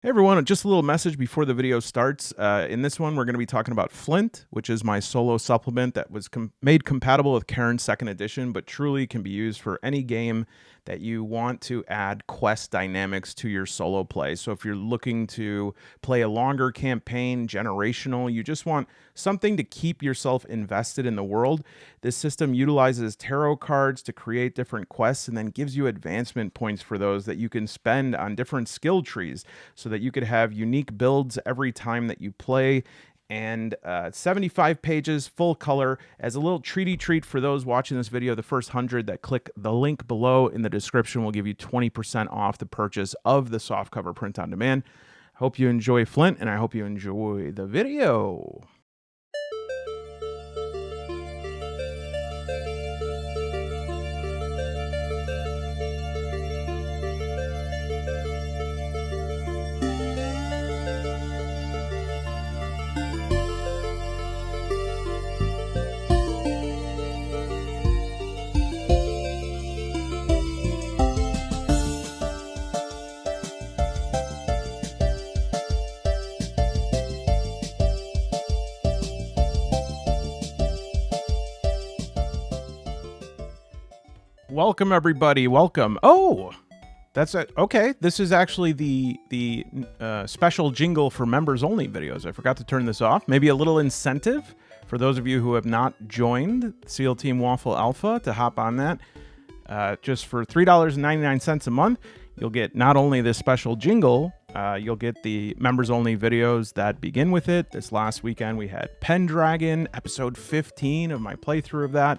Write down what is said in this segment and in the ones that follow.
Hey everyone, just a little message before the video starts. In this one, we're going to be talking about Flint, which is my solo supplement that was made compatible with Cairn 2nd edition, but truly can be used for any game that you want to add quest dynamics to your solo play. So if you're looking to play a longer campaign, generational, you just want something to keep yourself invested in the world, this system utilizes tarot cards to create different quests and then gives you advancement points for those that you can spend on different skill trees so that you could have unique builds every time that you play. And 75 pages, full color. As a little treat for those watching this video, the first 100 that click the link below in the description will give you 20% off the purchase of the softcover print on demand. Hope you enjoy Flint, and I hope you enjoy the video. Welcome, everybody. Welcome. Oh, that's it. Okay, this is actually the special jingle for members only videos. I forgot to turn this off. Maybe a little incentive for those of you who have not joined SEAL Team Waffle Alpha to hop on that. Just for $3.99 a month, you'll get not only this special jingle, you'll get the members only videos that begin with it. This last weekend we had Pendragon, episode 15 of my playthrough of that.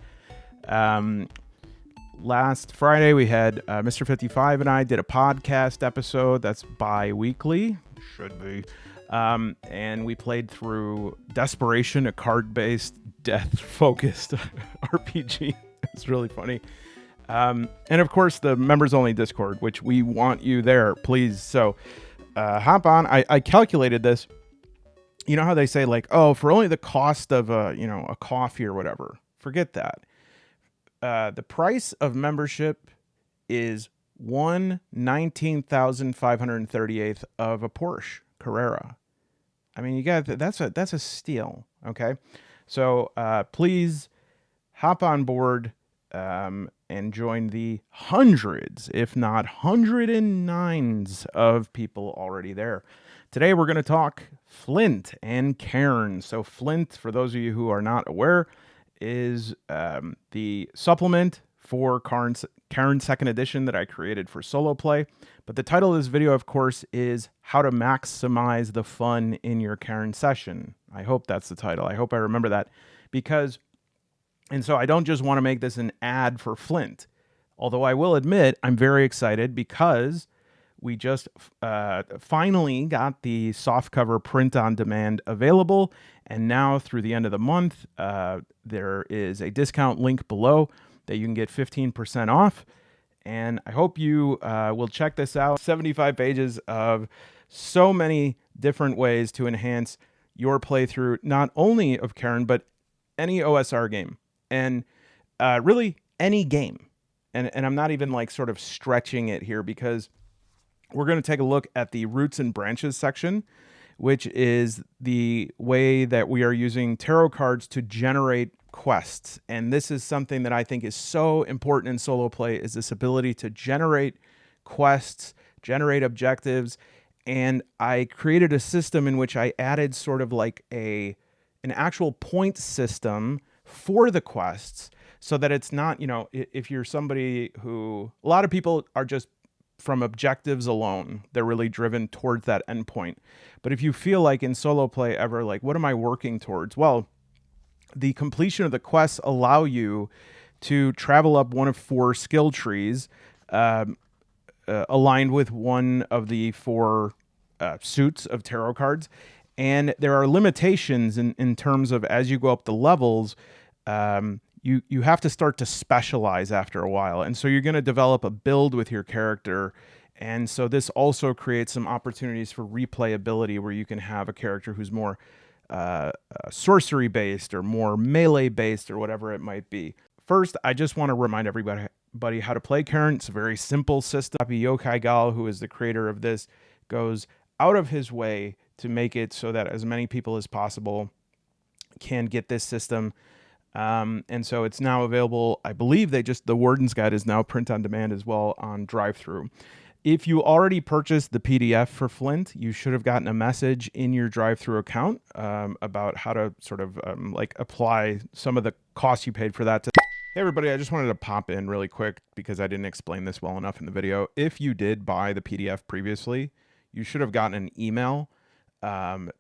Last Friday, we had Mr. 55 and I did a podcast episode that's bi-weekly. Should be. And we played through Desperation, a card-based, death-focused RPG. It's really funny. And of course, the members-only Discord, which we want you there, please. So hop on. I calculated this. You know how they say, like, oh, for only the cost of a coffee or whatever. Forget that. The price of membership is 1/19,538th of a Porsche Carrera. I mean, you got that's a steal. Okay, so please hop on board and join the hundreds, if not 109s of people already there. Today we're going to talk Flint and Cairn. So Flint, for those of you who are not aware, is the supplement for Cairn 2nd edition that I created for solo play. But the title of this video, of course, is How to Maximize the Fun in Your Cairn Session. I hope that's the title. I hope I remember that. And so I don't just want to make this an ad for Flint. Although I will admit, I'm very excited because we just finally got the softcover print on demand available. And now through the end of the month, there is a discount link below that you can get 15% off. And I hope you will check this out. 75 pages of so many different ways to enhance your playthrough, not only of Cairn, but any OSR game. And really any game. And I'm not even like sort of stretching it here because we're going to take a look at the roots and branches section, which is the way that we are using tarot cards to generate quests. And this is something that I think is so important in solo play, is this ability to generate quests, generate objectives. And I created a system in which I added sort of like an actual point system for the quests so that it's not, if you're somebody who, a lot of people are just from objectives alone, they're really driven towards that endpoint. But if you feel like in solo play ever, like, what am I working towards? Well, the completion of the quests allow you to travel up one of 4 skill trees aligned with one of the 4 suits of tarot cards. And there are limitations in terms of, as you go up the levels, you have to start to specialize after a while. And so you're going to develop a build with your character. And so this also creates some opportunities for replayability where you can have a character who's more sorcery based or more melee based or whatever it might be. First, I just want to remind everybody how to play Cairn. It's a very simple system. Yokai Gal, who is the creator of this, goes, out of his way to make it so that as many people as possible can get this system. And so it's now available. I believe the Warden's Guide is now print on demand as well on drive-through. If you already purchased the PDF for Flint, you should have gotten a message in your drive-through account about how to sort of like apply some of the costs you paid for that. Hey everybody, I just wanted to pop in really quick because I didn't explain this well enough in the video. If you did buy the PDF previously, you should have gotten an email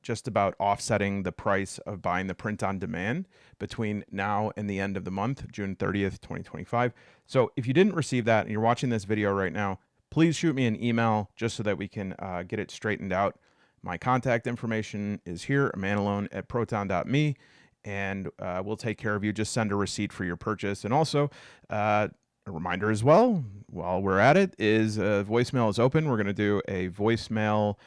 just about offsetting the price of buying the print on demand between now and the end of the month, June 30th, 2025. So if you didn't receive that and you're watching this video right now, please shoot me an email just so that we can get it straightened out. My contact information is here, amanalone@proton.me, and we'll take care of you. Just send a receipt for your purchase. And also, a reminder as well, while we're at it, is voicemail is open. We're going to do a voicemail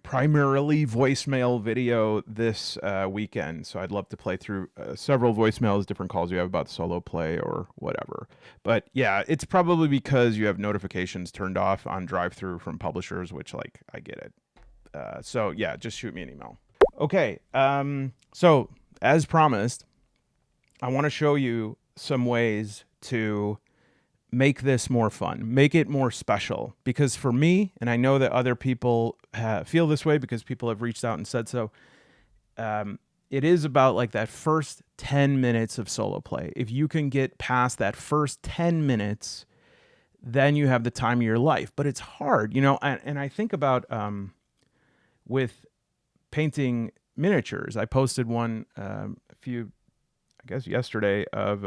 primarily voicemail video this weekend. So I'd love to play through several voicemails, different calls you have about solo play or whatever. But yeah, it's probably because you have notifications turned off on drive-through from publishers, which like I get it. So yeah, just shoot me an email. Okay. So as promised, I want to show you some ways to make this more fun, make it more special. Because for me, and I know that other people feel this way because people have reached out and said so, it is about like that first 10 minutes of solo play. If you can get past that first 10 minutes, then you have the time of your life. But it's hard, you know, and I think about with painting miniatures. I posted one I guess yesterday of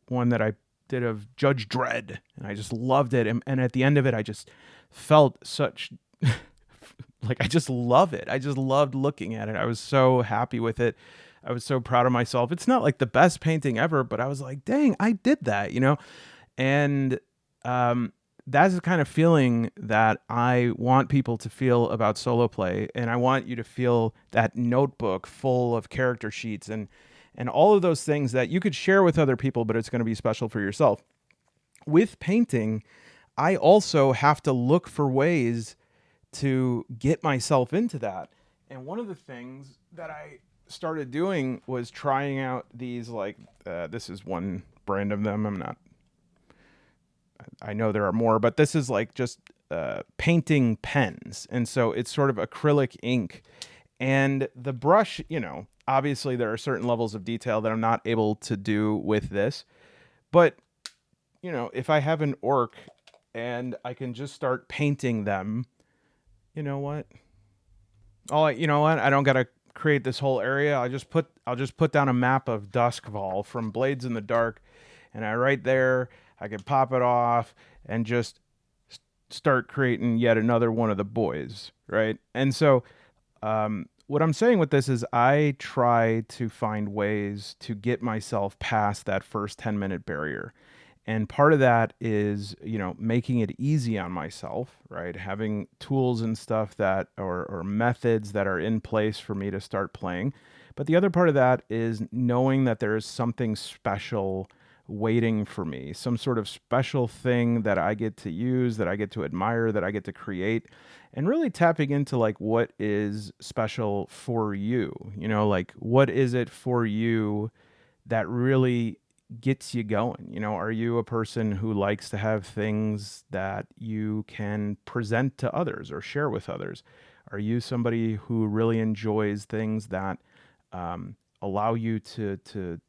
one that I did of Judge Dredd, and I just loved it. And at the end of it, I just felt such like I just love it. I just loved looking at it. I was so happy with it. I was so proud of myself. It's not like the best painting ever, but I was like, dang, I did that, you know? And that's the kind of feeling that I want people to feel about solo play. And I want you to feel that notebook full of character sheets and all of those things that you could share with other people, but it's going to be special for yourself. With painting, I also have to look for ways to get myself into that. And one of the things that I started doing was trying out these, like, this is one brand of them. I know there are more, but this is like just painting pens. And so it's sort of acrylic ink. And the brush, you know, obviously there are certain levels of detail that I'm not able to do with this. But, you know, if I have an orc and I can just start painting them, you know what? You know what? I don't got to create this whole area. I'll just put down a map of Duskfall from Blades in the Dark, and right there I can pop it off and just start creating yet another one of the boys, right? And so what I'm saying with this is I try to find ways to get myself past that first 10-minute barrier. And part of that is, you know, making it easy on myself, right? Having tools and stuff that, or methods that are in place for me to start playing. But the other part of that is knowing that there is something special waiting for me, some sort of special thing that I get to use, that I get to admire, that I get to create, and really tapping into like what is special for you, you know, like what is it for you that really gets you going? You know, are you a person who likes to have things that you can present to others or share with others? Are you somebody who really enjoys things that allow you to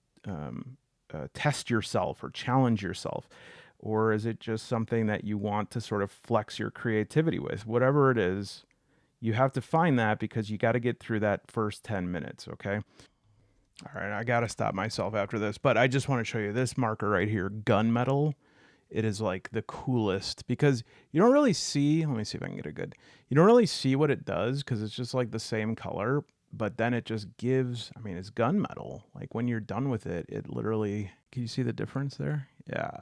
test yourself or challenge yourself? Or is it just something that you want to sort of flex your creativity with? Whatever it is, you have to find that because you got to get through that first 10 minutes, okay? All right, I got to stop myself after this, but I just want to show you this marker right here, gunmetal. It is like the coolest because you don't really see, let me see if I can get it good. You don't really see what it does because it's just like the same color, but then it just gives, I mean, it's gunmetal. Like when you're done with it, it literally, can you see the difference there? Yeah,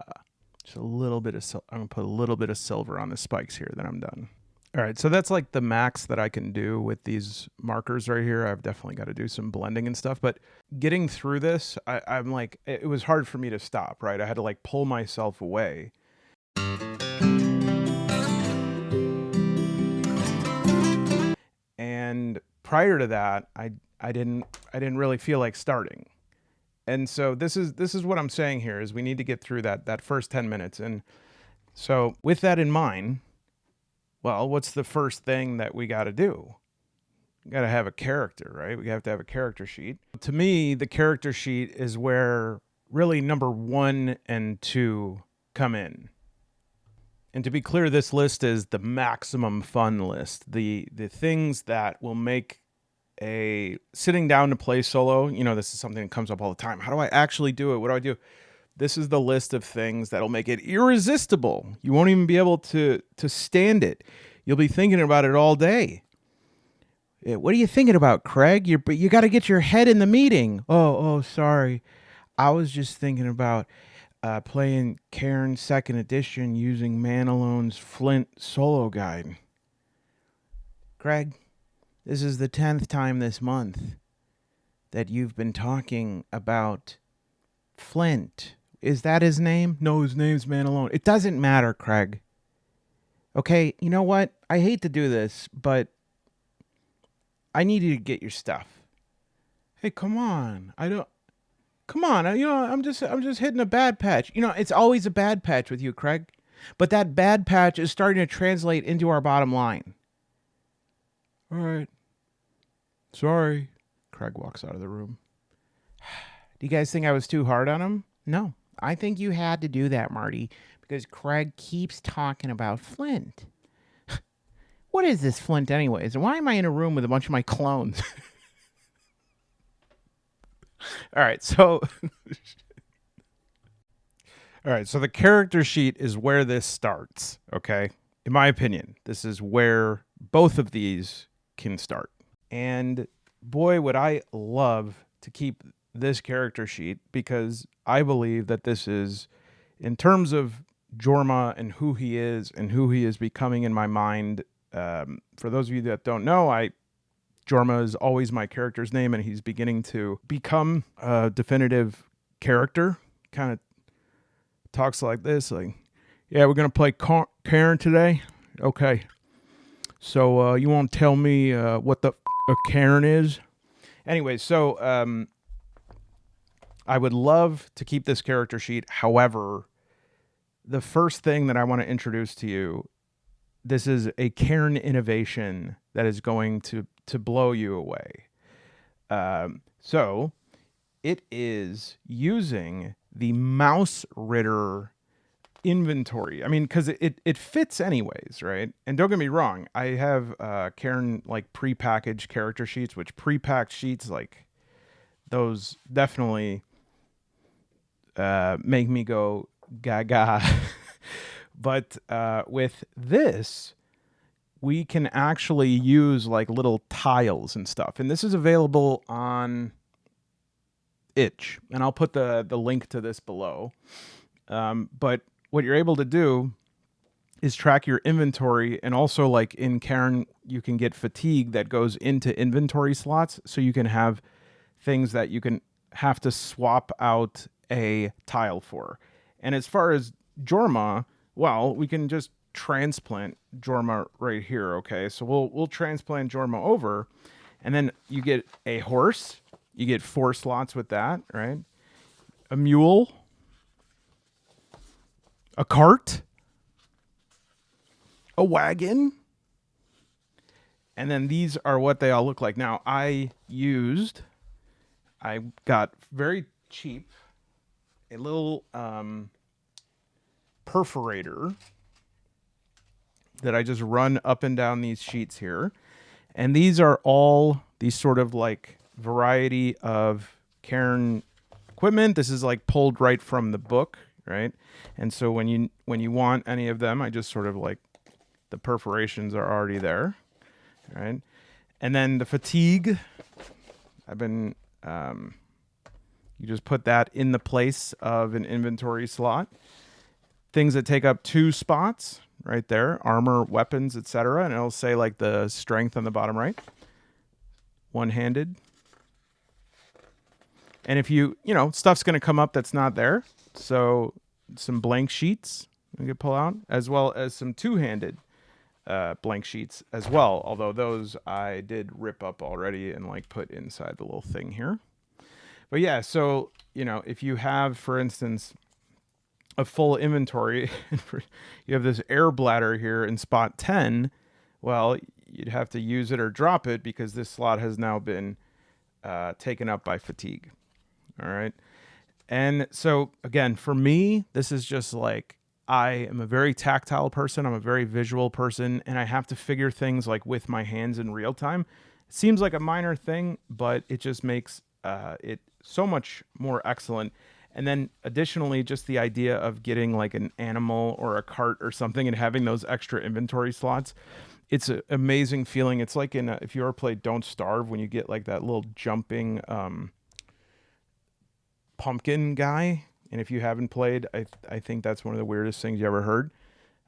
just a little bit of, I'm gonna put a little bit of silver on the spikes here, then I'm done. All right, so that's like the max that I can do with these markers right here. I've definitely got to do some blending and stuff, but getting through this, I'm like, it was hard for me to stop, right? I had to like pull myself away. And prior to that, I didn't really feel like starting. And so this is what I'm saying here is we need to get through that first 10 minutes. And so with that in mind, well, what's the first thing that we got to do? We got to have a character, right? We have to have a character sheet. To me, the character sheet is where really number 1 and 2 come in. And to be clear, this list is the maximum fun list. The things that will make a sitting down to play solo, you know, this is something that comes up all the time. How do I actually do it? What do I do? This is the list of things that'll make it irresistible. You won't even be able to stand it. You'll be thinking about it all day. What are you thinking about, Craig? You got to get your head in the meeting. Oh, sorry. I was just thinking about playing Cairn 2nd edition using Manalone's Flint solo guide. Craig, this is the 10th time this month that you've been talking about Flint. Is that his name? No, his name's Manalone. It doesn't matter, Craig. Okay, you know what? I hate to do this, but I need you to get your stuff. Hey, come on. Come on. You know, I'm just hitting a bad patch. You know, it's always a bad patch with you, Craig. But that bad patch is starting to translate into our bottom line. All right. Sorry. Craig walks out of the room. Do you guys think I was too hard on him? No. I think you had to do that, Marty, because Craig keeps talking about Flint. What is this Flint anyways? And why am I in a room with a bunch of my clones? All right, so the character sheet is where this starts, okay? In my opinion, this is where both of these can start. And boy, would I love to keep this character sheet, because I believe that this is, in terms of Jorma and who he is becoming in my mind. For those of you that don't know, Jorma is always my character's name, and he's beginning to become a definitive character. Kind of talks like this, like, yeah, we're going to play Cairn today. Okay. So you won't tell me what a Cairn is? Anyway, so I would love to keep this character sheet. However, the first thing that I want to introduce to you, this is a Cairn innovation that is going to blow you away. So it is using the Mouseritter Inventory. I mean, because it fits anyways, right? And don't get me wrong, I have Cairn like prepackaged character sheets, which prepacked sheets like those definitely make me go gaga. But with this, we can actually use like little tiles and stuff. And this is available on Itch. And I'll put the link to this below. But what you're able to do is track your inventory. And also, like in Cairn, you can get fatigue that goes into inventory slots. So you can have things that you can have to swap out a tile for. And as far as Jorma, well, we can just transplant Jorma right here, okay? So we'll transplant Jorma over, and then you get a horse. You get 4 slots with that, right? A mule, a cart, a wagon, and then these are what they all look like. Now, I got very cheap a little perforator that I just run up and down these sheets here. And these are all these sort of like variety of Cairn equipment. This is like pulled right from the book, right? And so when you want any of them, I just sort of like, the perforations are already there, right? And then the fatigue, you just put that in the place of an inventory slot. Things that take up 2 spots right there, armor, weapons, etc. And it'll say like the strength on the bottom right. One-handed. And if you know, stuff's going to come up that's not there. So some blank sheets you can pull out, as well as some two-handed blank sheets as well, although those I did rip up already and like put inside the little thing here. But yeah, so, you know, if you have, for instance, a full inventory, you have this air bladder here in spot 10, well, you'd have to use it or drop it because this slot has now been taken up by fatigue. All right. And so, again, for me, this is just like, I am a very tactile person. I'm a very visual person, and I have to figure things like with my hands in real time. It seems like a minor thing, but it just makes it so much more excellent. And then additionally, just the idea of getting like an animal or a cart or something and having those extra inventory slots. It's an amazing feeling. It's like if you ever played Don't Starve, when you get like that little jumping pumpkin guy. And if you haven't played, I think that's one of the weirdest things you ever heard.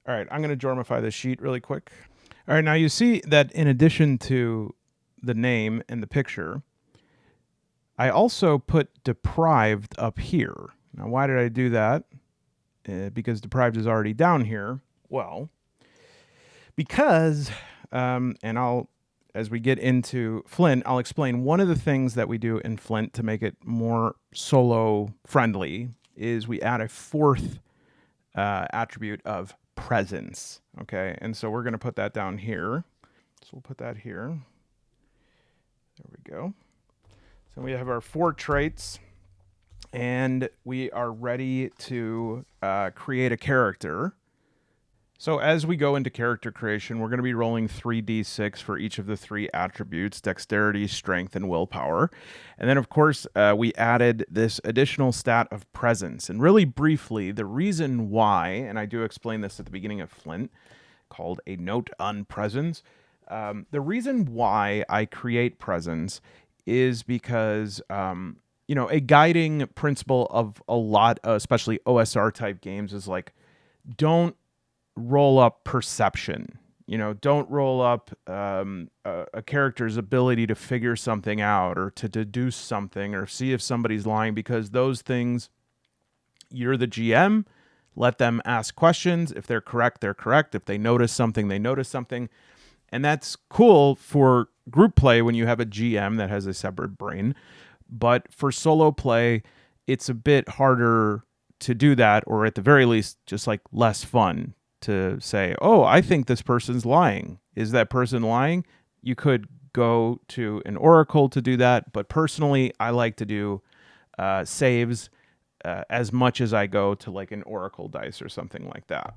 All right, I'm going to jormify this sheet really quick. All right, now you see that in addition to the name and the picture, I also put deprived up here. Now, why did I do that? Because deprived is already down here. Well, because, and I'll, as we get into Flint, I'll explain one of the things that we do in Flint to make it more solo friendly is we add a fourth attribute of presence. Okay, and so we're going to put that down here. So we'll put that here. There we go. So we have our 4 traits, and we are ready to create a character. So as we go into character creation, we're going to be rolling 3d6 for each of the 3 attributes: dexterity, strength, and willpower. And then, of course, we added this additional stat of presence. And really briefly, the reason why, and I do explain this at the beginning of Flint, called a note on presence. The reason why I create presence is because, you know, a guiding principle of a lot, especially OSR type games, is like, don't roll up perception. You know, don't roll up a character's ability to figure something out or to deduce something or see if somebody's lying, because those things, you're the GM. Let them ask questions. If they're correct, they're correct. If they notice something, they notice something. And that's cool for group play when you have a GM that has a separate brain. But for solo play, it's a bit harder to do that, or at the very least, just like less fun to say, oh, I think this person's lying. Is that person lying? You could go to an oracle to do that. But personally, I like to do saves as much as I go to like an oracle dice or something like that.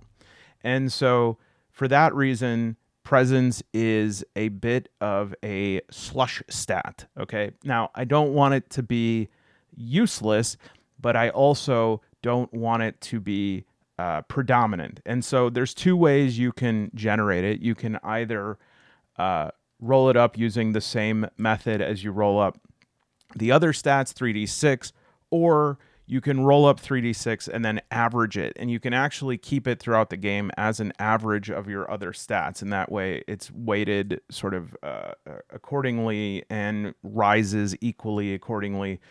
And so for that reason, presence is a bit of a slush stat. Okay. Now, I don't want it to be useless, but I also don't want it to be predominant. And so there's 2 ways you can generate it. You can either roll it up using the same method as you roll up the other stats, 3d6, or you can roll up 3d6 and then average it. And you can actually keep it throughout the game as an average of your other stats. And that way it's weighted sort of accordingly and rises equally accordingly.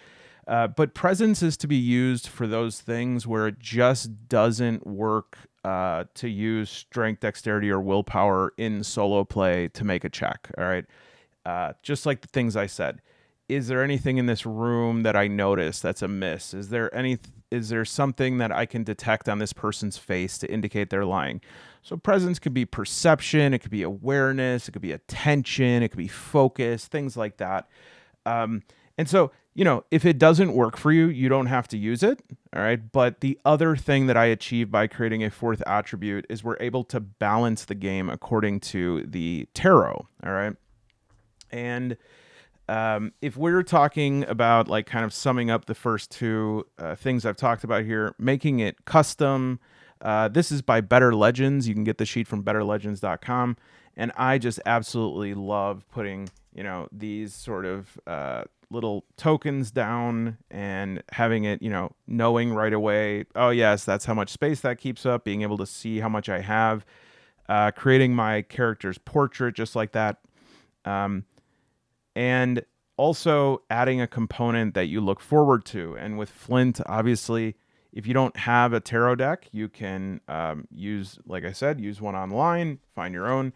But presence is to be used for those things where it just doesn't work to use strength, dexterity, or willpower in solo play to make a check. All right. Just like the things I said. Is there anything in this room that I notice that's amiss? Is there something that I can detect on this person's face to indicate they're lying? So presence could be perception, it could be awareness, it could be attention, it could be focus, things like that. And so, you know, if it doesn't work for you, you don't have to use it. All right. But the other thing that I achieve by creating a 4th attribute is we're able to balance the game according to the tarot. All right. And if we're talking about like kind of summing up the first 2 things I've talked about here, making it custom, this is by Better Legends. You can get the sheet from betterlegends.com. And I just absolutely love putting, you know, these sort of little tokens down and having it, you know, knowing right away, oh yes, that's how much space that keeps up, being able to see how much I have, creating my character's portrait just like that. And also adding a component that you look forward to. And with Flint, obviously, If you don't have a tarot deck, you can use, like I said, use one online, find your own.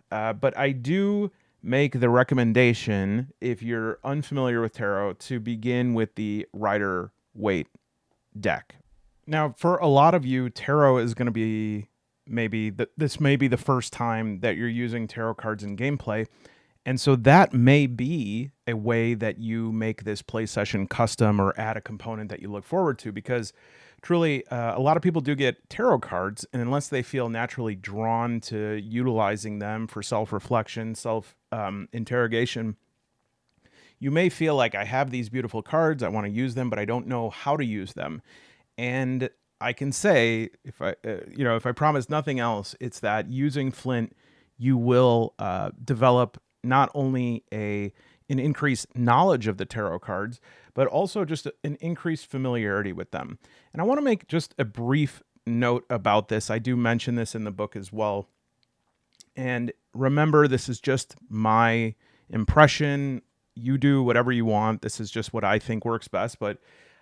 But I do make the recommendation, if you're unfamiliar with tarot, to begin with the Rider-Waite deck. Now, for a lot of you, tarot is going to be this may be the first time that you're using tarot cards in gameplay. And so that may be a way that you make this play session custom or add a component that you look forward to, because truly a lot of people do get tarot cards, and unless they feel naturally drawn to utilizing them for self-reflection, self-interrogation, you may feel like, I have these beautiful cards, I want to use them, but I don't know how to use them. And I can say, if I promise nothing else, it's that using Flint, you will develop not only an increased knowledge of the tarot cards, but also just an increased familiarity with them. And I want to make just a brief note about this. I do mention this in the book as well. And remember, this is just my impression. You do whatever you want. This is just what I think works best. But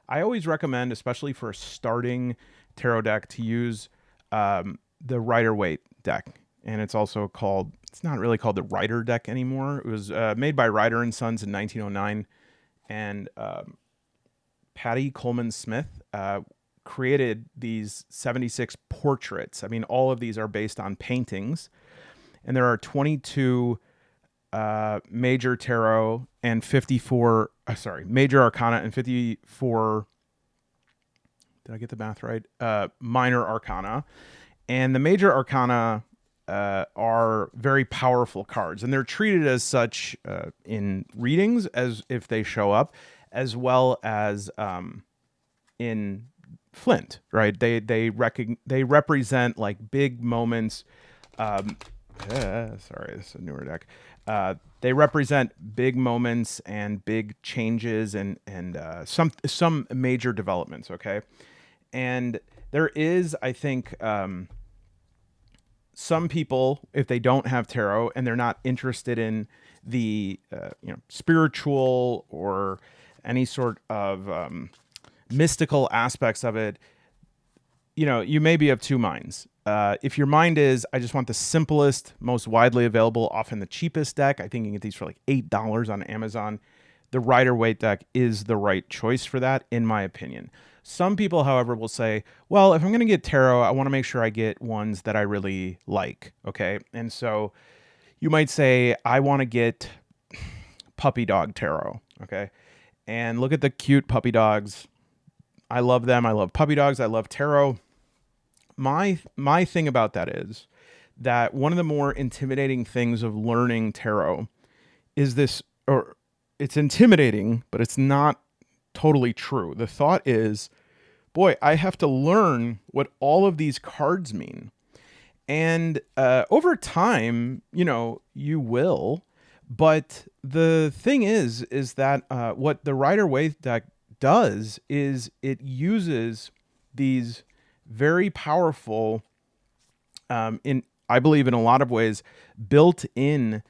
I always recommend, especially for a starting tarot deck, to use the Rider-Waite deck. And it's also called, it's not really called the Rider deck anymore. It was made by Rider and Sons in 1909. And Patty Coleman Smith created these 76 portraits. I mean, all of these are based on paintings. And there are 22 major tarot and 54, major arcana and 54, did I get the math right? Minor arcana. And the major arcana are very powerful cards, and they're treated as such in readings as if they show up, as well as in Flint, right? They represent like big moments. Sorry, this is a newer deck. They represent big moments and big changes and some major developments. Okay, and there is, I think, some people, if they don't have tarot and they're not interested in the spiritual or any sort of mystical aspects of it, you may be of two minds. If your mind is, I just want the simplest, most widely available, often the cheapest deck, I think you can get these for like $8 on Amazon. The Rider-Waite deck is the right choice for that, in my opinion. Some people, however, will say, well, if I'm going to get tarot, I want to make sure I get ones that I really like. Okay. And so you might say, I want to get puppy dog tarot. Okay. And look at the cute puppy dogs. I love them. I love puppy dogs. I love tarot. My thing about that is that one of the more intimidating things of learning tarot is this, or it's intimidating, but it's not totally true. The thought is, boy, I have to learn what all of these cards mean. And over time, you will. But the thing is that what the Rider-Waite deck does is it uses these very powerful, I believe in a lot of ways, built-in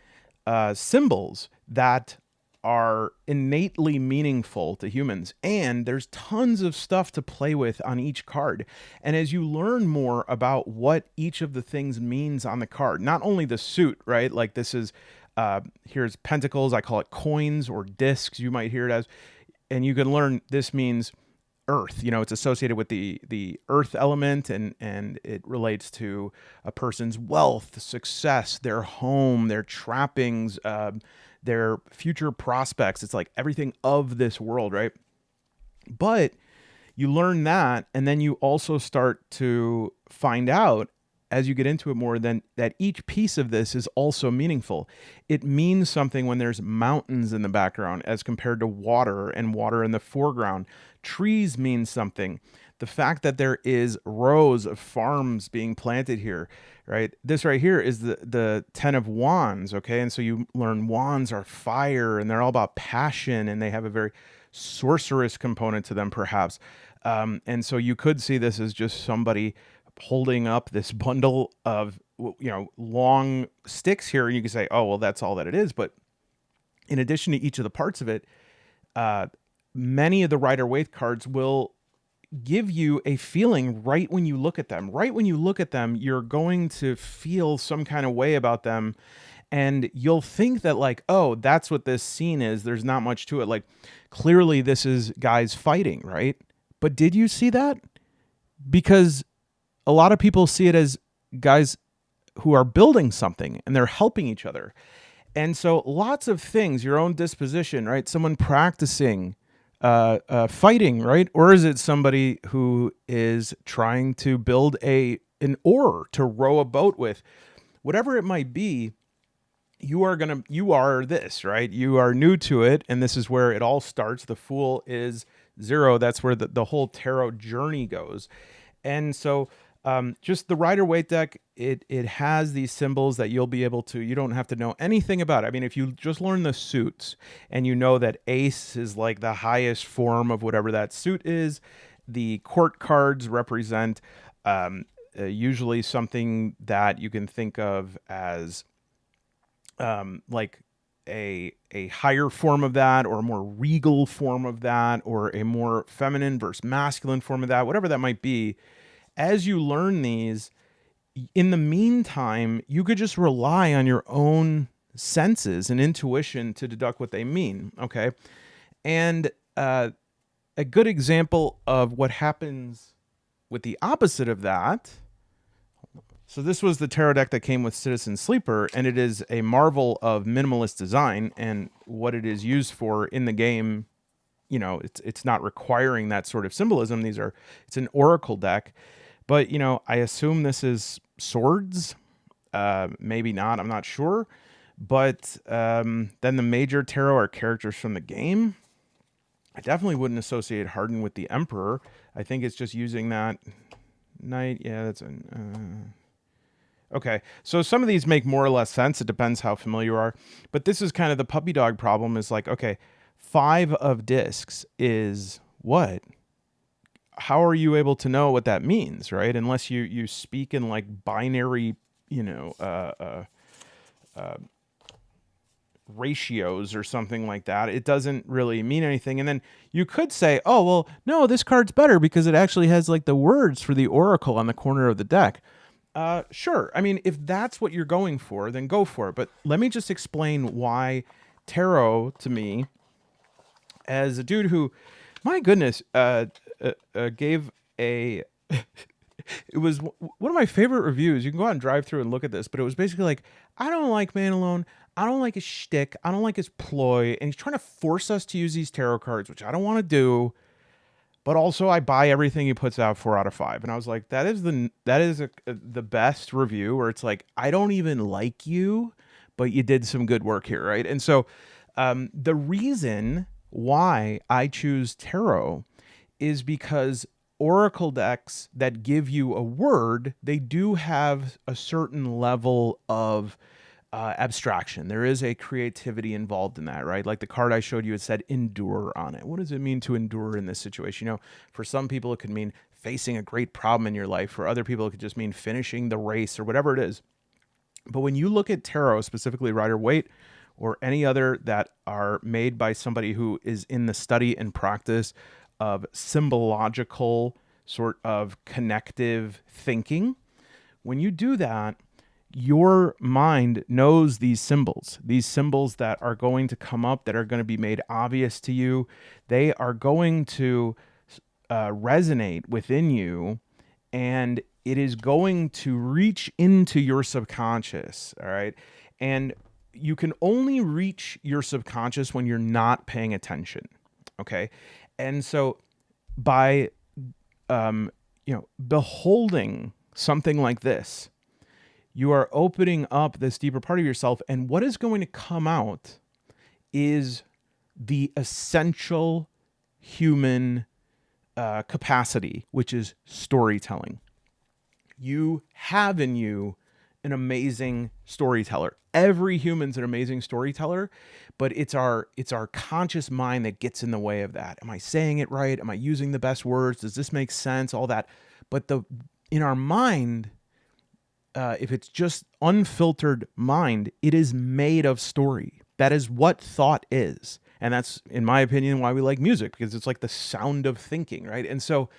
symbols that are innately meaningful to humans. And there's tons of stuff to play with on each card. And as you learn more about what each of the things means on the card, not only the suit, right? Like this is, here's pentacles, I call it coins or discs, you might hear it as, and you can learn this means earth. It's associated with the earth element, and it relates to a person's wealth, success, their home, their trappings, their future prospects. It's like everything of this world, right? But you learn that, and then you also start to find out as you get into it more, then that each piece of this is also meaningful. It means something when there's mountains in the background as compared to water, and water in the foreground. Trees mean something. The fact that there is rows of farms being planted here, right? This right here is the 10 of Wands, okay? And so you learn wands are fire, and they're all about passion, and they have a very sorcerous component to them, perhaps. And so you could see this as just somebody holding up this bundle of, long sticks here, and you can say, oh, well, that's all that it is. But in addition to each of the parts of it, many of the Rider-Waite cards will give you a feeling right when you look at them. Right when you look at them, you're going to feel some kind of way about them. And you'll think that, like, oh, that's what this scene is. There's not much to it. Like, clearly this is guys fighting, right? But did you see that? Because a lot of people see it as guys who are building something and they're helping each other. And so lots of things, your own disposition, right? Someone practicing fighting, right? Or is it somebody who is trying to build an oar to row a boat with? Whatever it might be, you are this, right? You are new to it, and this is where it all starts. The Fool is 0. That's where the whole tarot journey goes. And so just the Rider-Waite deck, it has these symbols that you'll be able to, you don't have to know anything about it. I mean, if you just learn the suits and you know that ace is like the highest form of whatever that suit is, the court cards represent usually something that you can think of as like a higher form of that, or a more regal form of that, or a more feminine versus masculine form of that, whatever that might be. As you learn these, in the meantime, you could just rely on your own senses and intuition to deduct what they mean. Okay. And a good example of what happens with the opposite of that. So this was the tarot deck that came with Citizen Sleeper, and it is a marvel of minimalist design, and what it is used for in the game, you know, it's not requiring that sort of symbolism. It's an oracle deck, but, you know, I assume this is swords. Maybe not, I'm not sure. But then the major tarot are characters from the game. I definitely wouldn't associate Harden with the Emperor. I think it's just using that knight. Yeah, that's an... Okay, so some of these make more or less sense. It depends how familiar you are. But this is kind of the puppy dog problem, is like, okay, 5 of discs is what? How are you able to know what that means, right? Unless you speak in like binary, you know, ratios or something like that. It doesn't really mean anything. And then you could say, oh, well, no, this card's better because it actually has like the words for the oracle on the corner of the deck. Sure. I mean, if that's what you're going for, then go for it. But let me just explain why tarot, to me, as a dude who, my goodness, gave a... it was one of my favorite reviews. You can go out and drive through and look at this, but it was basically like, I don't like Man Alone. I don't like his shtick. I don't like his ploy. And he's trying to force us to use these tarot cards, which I don't want to do. But also, I buy everything he puts out 4 out of 5. And I was like, that is the best review, where it's like, I don't even like you, but you did some good work here, right? And so the reason why I choose tarot is because oracle decks that give you a word, they do have a certain level of abstraction. There is a creativity involved in that, right? Like the card I showed you, it said endure on it. What does it mean to endure in this situation? You know, for some people, it could mean facing a great problem in your life. For other people, it could just mean finishing the race or whatever it is. But when you look at tarot, specifically Rider-Waite or any other that are made by somebody who is in the study and practice of symbological sort of connective thinking, when you do that, your mind knows these symbols that are going to come up, that are going to be made obvious to you. They are going to resonate within you, and it is going to reach into your subconscious. All right. And you can only reach your subconscious when you're not paying attention. Okay. And so by, beholding something like this, you are opening up this deeper part of yourself. And what is going to come out is the essential human capacity, which is storytelling. You have in you an amazing storyteller. Every human's an amazing storyteller, but it's our conscious mind that gets in the way of that. Am I saying it right? Am I using the best words? Does this make sense? All that. But in our mind, if it's just unfiltered mind, it is made of story. That is what thought is. And that's, in my opinion, why we like music, because it's like the sound of thinking, right? And so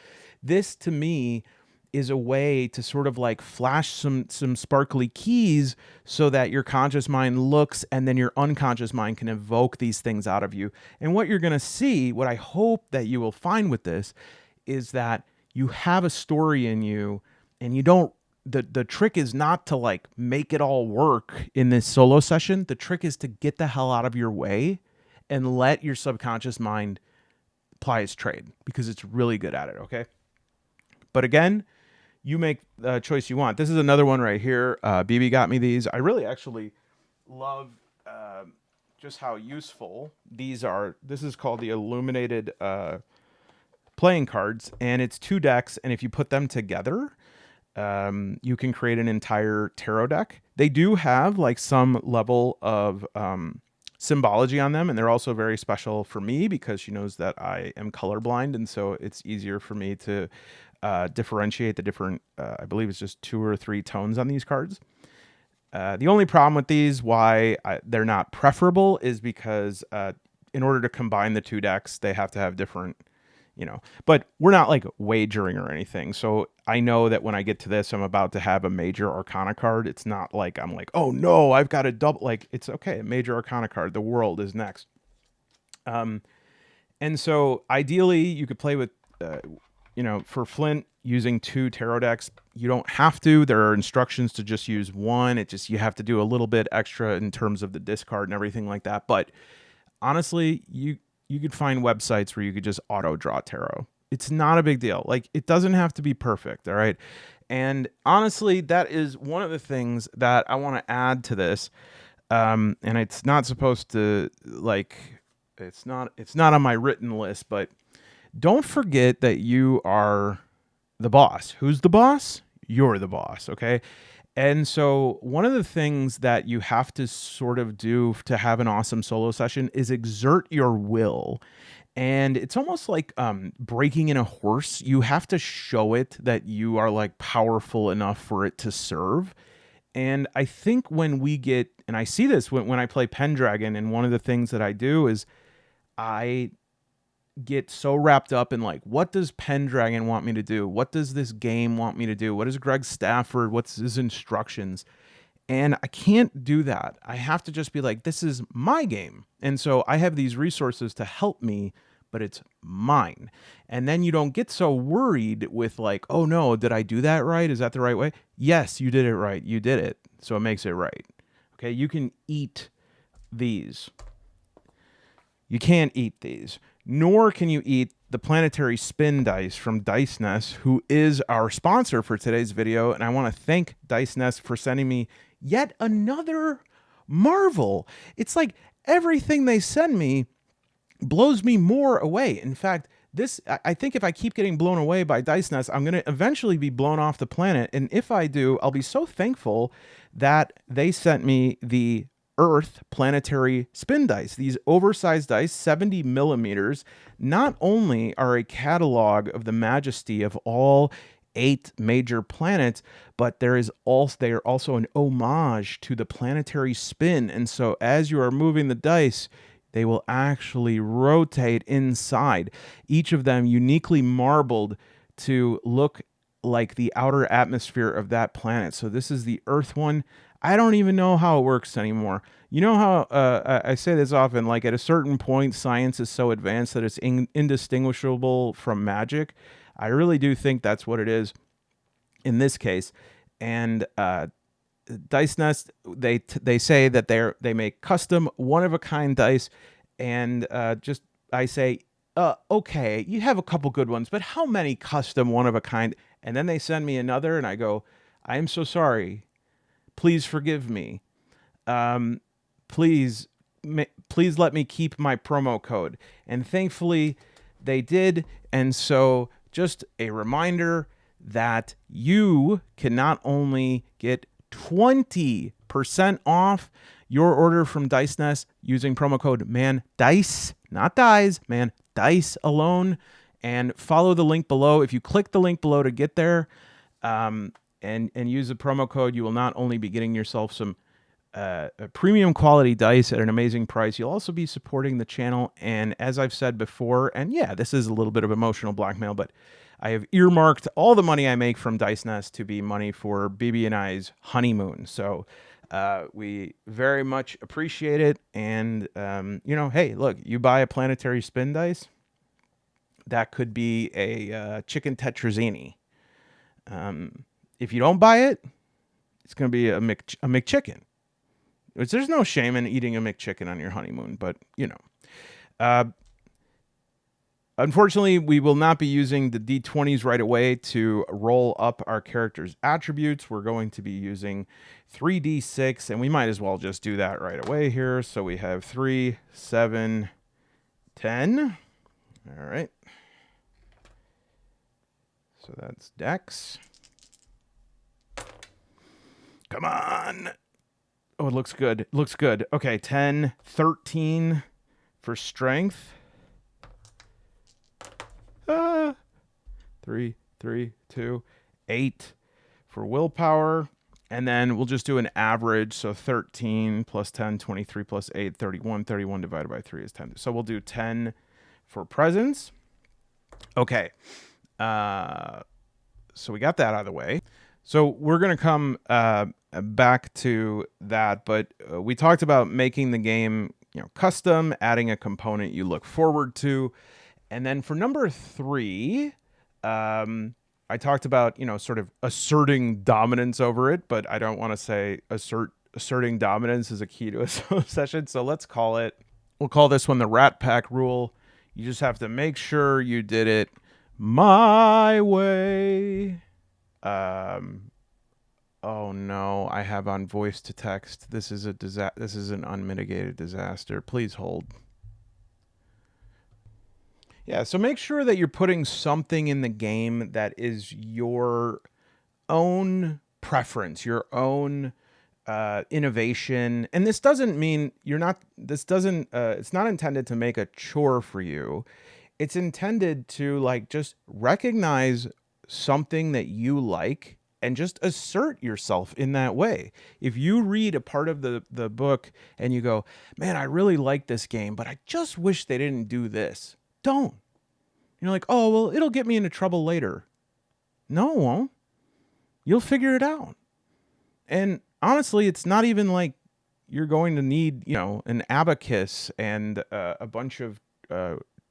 This to me is a way to sort of like flash some sparkly keys so that your conscious mind looks and then your unconscious mind can evoke these things out of you. And what you're going to see, what I hope that you will find with this, is that you have a story in you, and you don't, the trick is not to like make it all work in this solo session. The trick is to get the hell out of your way and let your subconscious mind ply its trade, because it's really good at it. Okay. But again, you make the choice you want. This is another one right here. BB got me these. I really actually love just how useful these are. This is called the illuminated playing cards, and it's 2 decks. And if you put them together, you can create an entire tarot deck. They do have like some level of symbology on them, and they're also very special for me because she knows that I am colorblind, and so it's easier for me to differentiate the different, I believe it's just 2 or 3 tones on these cards. The only problem with these, why they're not preferable, is because in order to combine the 2 decks, they have to have different, but we're not like wagering or anything. So I know that when I get to this, I'm about to have a major Arcana card. It's not like I'm like, oh no, I've got a double, like it's okay. A major Arcana card, the world is next. And so ideally you could play with, for Flint, using 2 tarot decks. You don't have to. There are instructions to just use 1. You have to do a little bit extra in terms of the discard and everything like that. But honestly, you could find websites where you could just auto draw tarot. It's not a big deal. Like, it doesn't have to be perfect. All right. And honestly, that is one of the things that I want to add to this. And it's not supposed to, like, it's not on my written list, but don't forget that you are the boss. Who's the boss? You're the boss, okay? And so one of the things that you have to sort of do to have an awesome solo session is exert your will. And it's almost like breaking in a horse. You have to show it that you are like powerful enough for it to serve. And I think when we get, and I see this when I play Pendragon, and one of the things that I do is I get so wrapped up in like, what does Pendragon want me to do? What does this game want me to do? What is Greg Stafford? What's his instructions? And I can't do that. I have to just be like, this is my game. And so I have these resources to help me, but it's mine. And then you don't get so worried with like, oh no, did I do that right? Is that the right way? Yes, you did it right. You did it. So it makes it right. Okay. You can eat these. You can't eat these. Nor can you eat the planetary spin dice from Dicenest, who is our sponsor for today's video. And I want to thank Dicenest for sending me yet another marvel. It's like everything they send me blows me more away. In fact, I think if I keep getting blown away by Dicenest, I'm going to eventually be blown off the planet. And if I do, I'll be so thankful that they sent me the Earth planetary spin dice. These oversized dice, 70 millimeters, not only are a catalog of the majesty of all 8 major planets, but they are also an homage to the planetary spin. And so as you are moving the dice, they will actually rotate inside, each of them uniquely marbled to look like the outer atmosphere of that planet. So this is the Earth one. I don't even know how it works anymore. You know how I say this often, like at a certain point, science is so advanced that it's indistinguishable from magic. I really do think that's what it is in this case. And Dicenest, they say that they make custom one-of-a-kind dice, and I say, okay, you have a couple good ones, but how many custom one-of-a-kind? And then they send me another, and I go, I am so sorry. Please forgive me. Please let me keep my promo code. And thankfully they did. And so just a reminder that you can not only get 20% off your order from Dicenest using promo code MANDICE, not DICE, man, DICE alone, and follow the link below. If you click the link below to get there, and use the promo code, you will not only be getting yourself some premium quality dice at an amazing price, you'll also be supporting the channel. And as I've said before, and yeah, this is a little bit of emotional blackmail, but I have earmarked all the money I make from Dicenest to be money for BB and I's honeymoon. So we very much appreciate it. And, you know, hey, look, you buy a planetary spin dice, that could be a chicken tetrazzini. If you don't buy it, it's going to be a McChicken. Which there's no shame in eating a McChicken on your honeymoon, but, you know. Unfortunately, we will not be using the D20s right away to roll up our character's attributes. We're going to be using 3D6, and we might as well just do that right away here. So we have 3, 7, 10. All right. So that's Dex. Come on. Oh, it looks good. It looks good. Okay, 10, 13 for strength. 3, 2, 8 for willpower. And then we'll just do an average. So 13 plus 10, 23 plus 8, 31. 31 divided by 3 is 10. So we'll do 10 for presence. Okay. So we got that out of the way. So we're going to come back to that. But we talked about making the game, you know, custom, adding a component you look forward to. And then for number 3, I talked about, you know, sort of asserting dominance over it, but I don't want to say asserting dominance is a key to a session. So we'll call this one the Rat Pack rule. You just have to make sure you did it my way. Oh no, I have on voice to text. This is this is an unmitigated disaster. Please hold. Yeah, so make sure that you're putting something in the game that is your own preference, your own innovation. And this doesn't mean it's not intended to make a chore for you. It's intended to like just recognize something that you like and just assert yourself in that way. If you read a part of the book and you go, man, I really like this game, but I just wish they didn't do this. Don't. You're like, oh, well, it'll get me into trouble later. No, it won't. You'll figure it out. And honestly, it's not even like you're going to need, you know, an abacus and a bunch of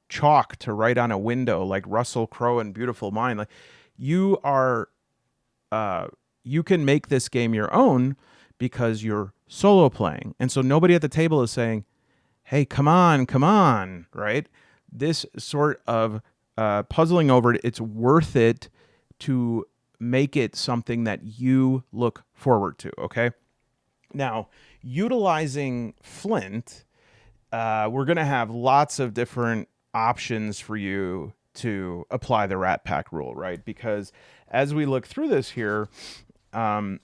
chalk to write on a window like Russell Crowe in Beautiful Mind. Like you can make this game your own because you're solo playing. And so nobody at the table is saying, hey, come on, right? This sort of puzzling over it, it's worth it to make it something that you look forward to, okay? Now, utilizing Flint, we're going to have lots of different options for you to apply the Rat Pack rule, right? Because as we look through this here, there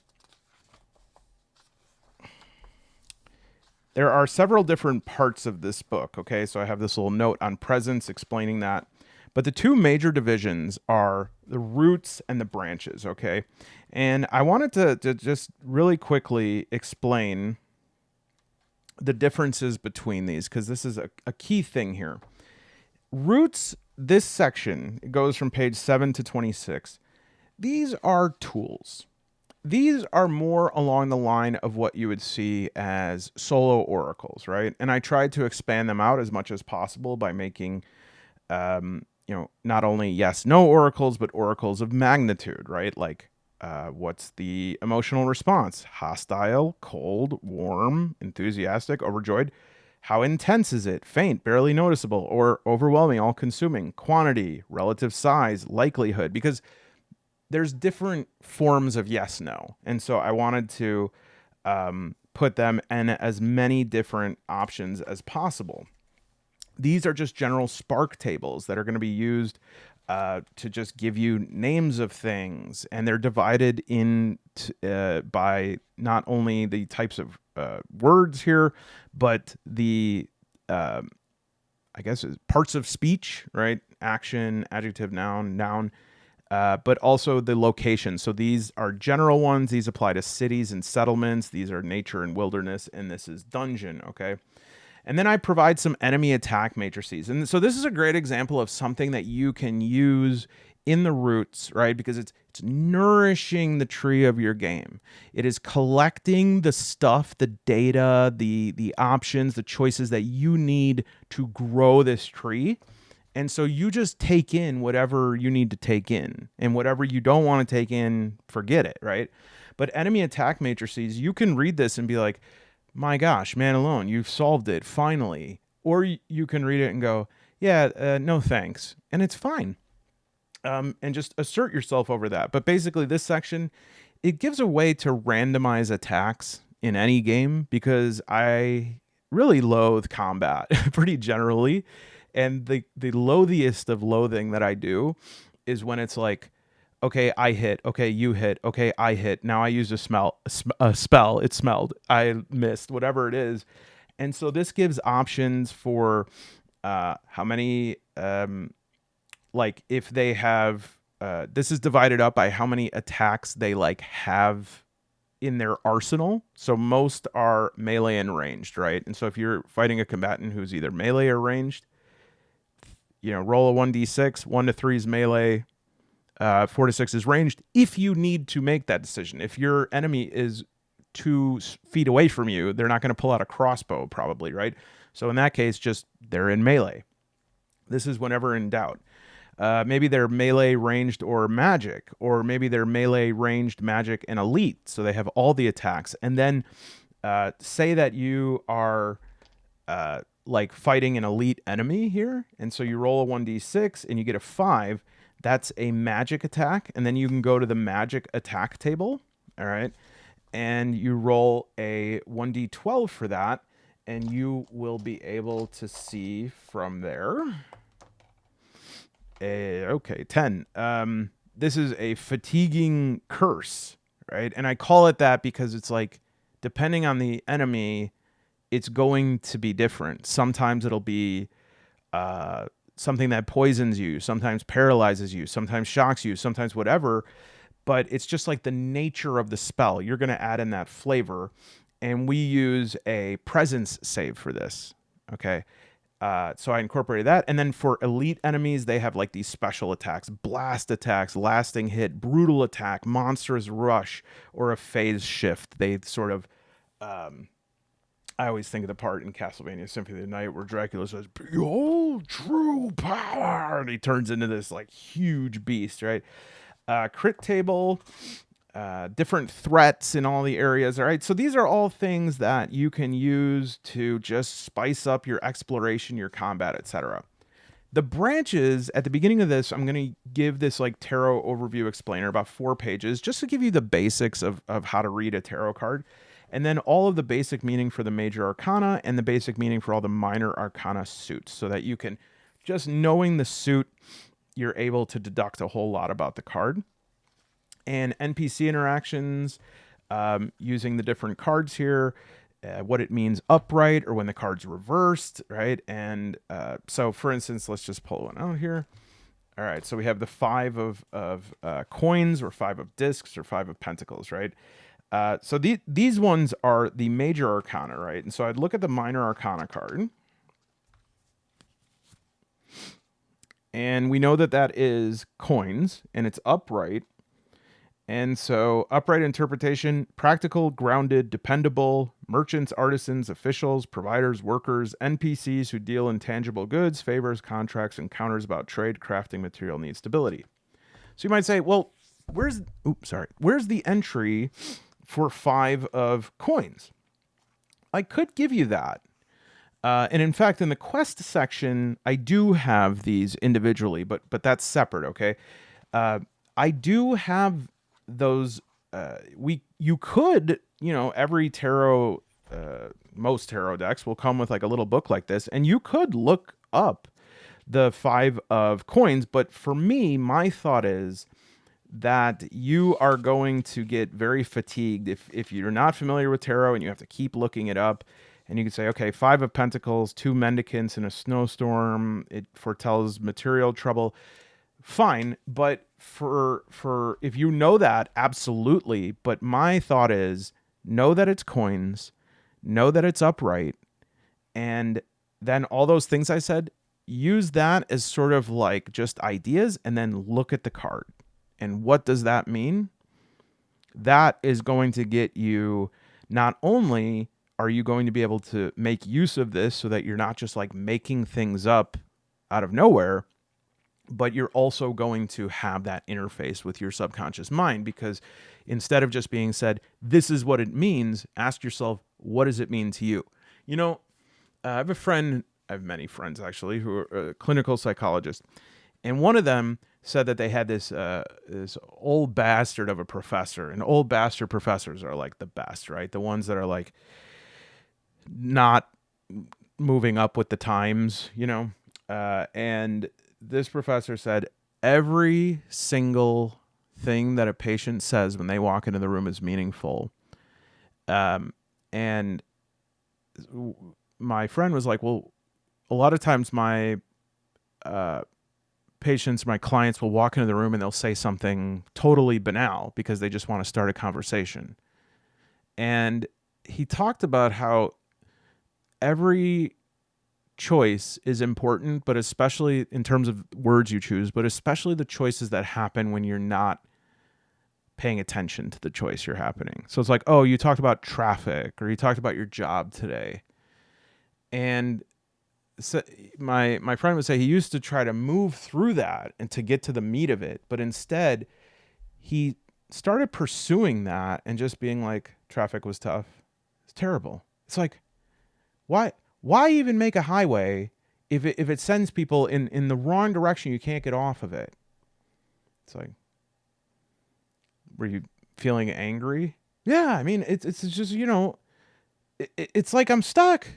are several different parts of this book, okay? So I have this little note on presence explaining that. But the two major divisions are the roots and the branches, okay? And I wanted to just really quickly explain the differences between these because this is a key thing here. Roots, this section, it goes from page 7 to 26. These are tools. These are more along the line of what you would see as solo oracles, right? And I tried to expand them out as much as possible by making you know, not only yes, no oracles, but oracles of magnitude, right? Like, what's the emotional response? Hostile, cold, warm, enthusiastic, overjoyed. How intense is it? Faint, barely noticeable, or overwhelming, all-consuming? Quantity, relative size, likelihood. Because there's different forms of yes, no. And so I wanted to put them in as many different options as possible. These are just general spark tables that are going to be used to just give you names of things. And they're divided in by not only the types of words here, but the, I guess, parts of speech, right? Action, adjective, noun, but also the location. So these are general ones. These apply to cities and settlements. These are nature and wilderness. And this is dungeon, okay? And then I provide some enemy attack matrices. And so this is a great example of something that you can use in the roots, right? Because it's nourishing the tree of your game. It is collecting the stuff, the data, the options, the choices that you need to grow this tree. And so you just take in whatever you need to take in, and whatever you don't want to take in, forget it, right? But enemy attack matrices, you can read this and be like, my gosh, man alone, you've solved it finally. Or you can read it and go, yeah, no thanks. And it's fine. And just assert yourself over that. But basically, this section, it gives a way to randomize attacks in any game, because I really loathe combat pretty generally. And the loathiest of loathing that I do is when it's like, okay, I hit, okay, you hit, okay, I hit. Now I used a spell, it smelled, I missed, whatever it is. And so this gives options for how many, like if they have, this is divided up by how many attacks they like have in their arsenal. So most are melee and ranged, right? And so if you're fighting a combatant who's either melee or ranged, roll a 1d6, 1 to 3 is melee, 4 to 6 is ranged. If you need to make that decision, if your enemy is 2 feet away from you, they're not going to pull out a crossbow probably, right? So in that case, just they're in melee. This is whenever in doubt. Maybe they're melee, ranged, or magic, or maybe they're melee, ranged, magic, and elite. So they have all the attacks. And then say that you are like fighting an elite enemy here, and so you roll a 1d6 and you get a 5. That's a magic attack, and then you can go to the magic attack table, all right, and you roll a 1d12 for that, and you will be able to see from there. Okay, 10. This is a fatiguing curse, right? And I call it that because it's like, depending on the enemy, it's going to be different. Sometimes it'll be something that poisons you, sometimes paralyzes you, sometimes shocks you, sometimes whatever. But it's just like the nature of the spell. You're going to add in that flavor. And we use a presence save for this. Okay. So I incorporated that. And then for elite enemies, they have like these special attacks: blast attacks, lasting hit, brutal attack, monstrous rush, or a phase shift. They sort of, I always think of the part in Castlevania Symphony of the Night where Dracula says, "Behold true power," and he turns into this like huge beast, right? Crit table, different threats in all the areas, all right? So these are all things that you can use to just spice up your exploration, your combat, etc. The branches, at the beginning of this, I'm going to give this like tarot overview explainer, about 4 pages, just to give you the basics of how to read a tarot card. And then all of the basic meaning for the major arcana and the basic meaning for all the minor arcana suits, so that you can, just knowing the suit, you're able to deduct a whole lot about the card. And NPC interactions, using the different cards here, what it means upright or when the card's reversed, right? And so, for instance, let's just pull one out here. All right, so we have the 5 of coins, or 5 of discs, or 5 of pentacles, right? So these ones are the major arcana, right? And so I'd look at the minor arcana card. And we know that that is coins, and it's upright. And so upright interpretation: practical, grounded, dependable, merchants, artisans, officials, providers, workers, NPCs who deal in tangible goods, favors, contracts, encounters about trade, crafting, material needs, stability. So you might say, well, where's the entry for 5 of coins? I could give you that. And in fact, in the quest section, I do have these individually, but that's separate, okay? I do have those. You could, every tarot, most tarot decks will come with like a little book like this, and you could look up the 5 of coins. But for me, my thought is that you are going to get very fatigued if you're not familiar with tarot and you have to keep looking it up. And you can say, okay, 5 of pentacles, 2 mendicants in a snowstorm, it foretells material trouble. Fine, but for if you know that, absolutely. But my thought is, know that it's coins, know that it's upright, and then all those things I said, use that as sort of like just ideas and then look at the card. And what does that mean? That is going to get you, not only are you going to be able to make use of this so that you're not just like making things up out of nowhere, but you're also going to have that interface with your subconscious mind, because instead of just being said, this is what it means, ask yourself, what does it mean to you? You know, I have many friends actually who are clinical psychologists, and one of them said that they had this old bastard of a professor, and old bastard professors are like the best, right? The ones that are like not moving up with the times, you know? And this professor said every single thing that a patient says when they walk into the room is meaningful. And my friend was like, well, a lot of times my patients, my clients will walk into the room and they'll say something totally banal because they just want to start a conversation. And he talked about how every choice is important, but especially in terms of words you choose, but especially the choices that happen when you're not paying attention to the choice you're happening. So it's like, oh, you talked about traffic, or you talked about your job today. And so my friend would say he used to try to move through that and to get to the meat of it, but instead he started pursuing that and just being like, traffic was tough. It's terrible. It's like, why even make a highway if it sends people in the wrong direction? You can't get off of it. It's like, were you feeling angry? Yeah, I mean, it's just, you know, it's like I'm stuck.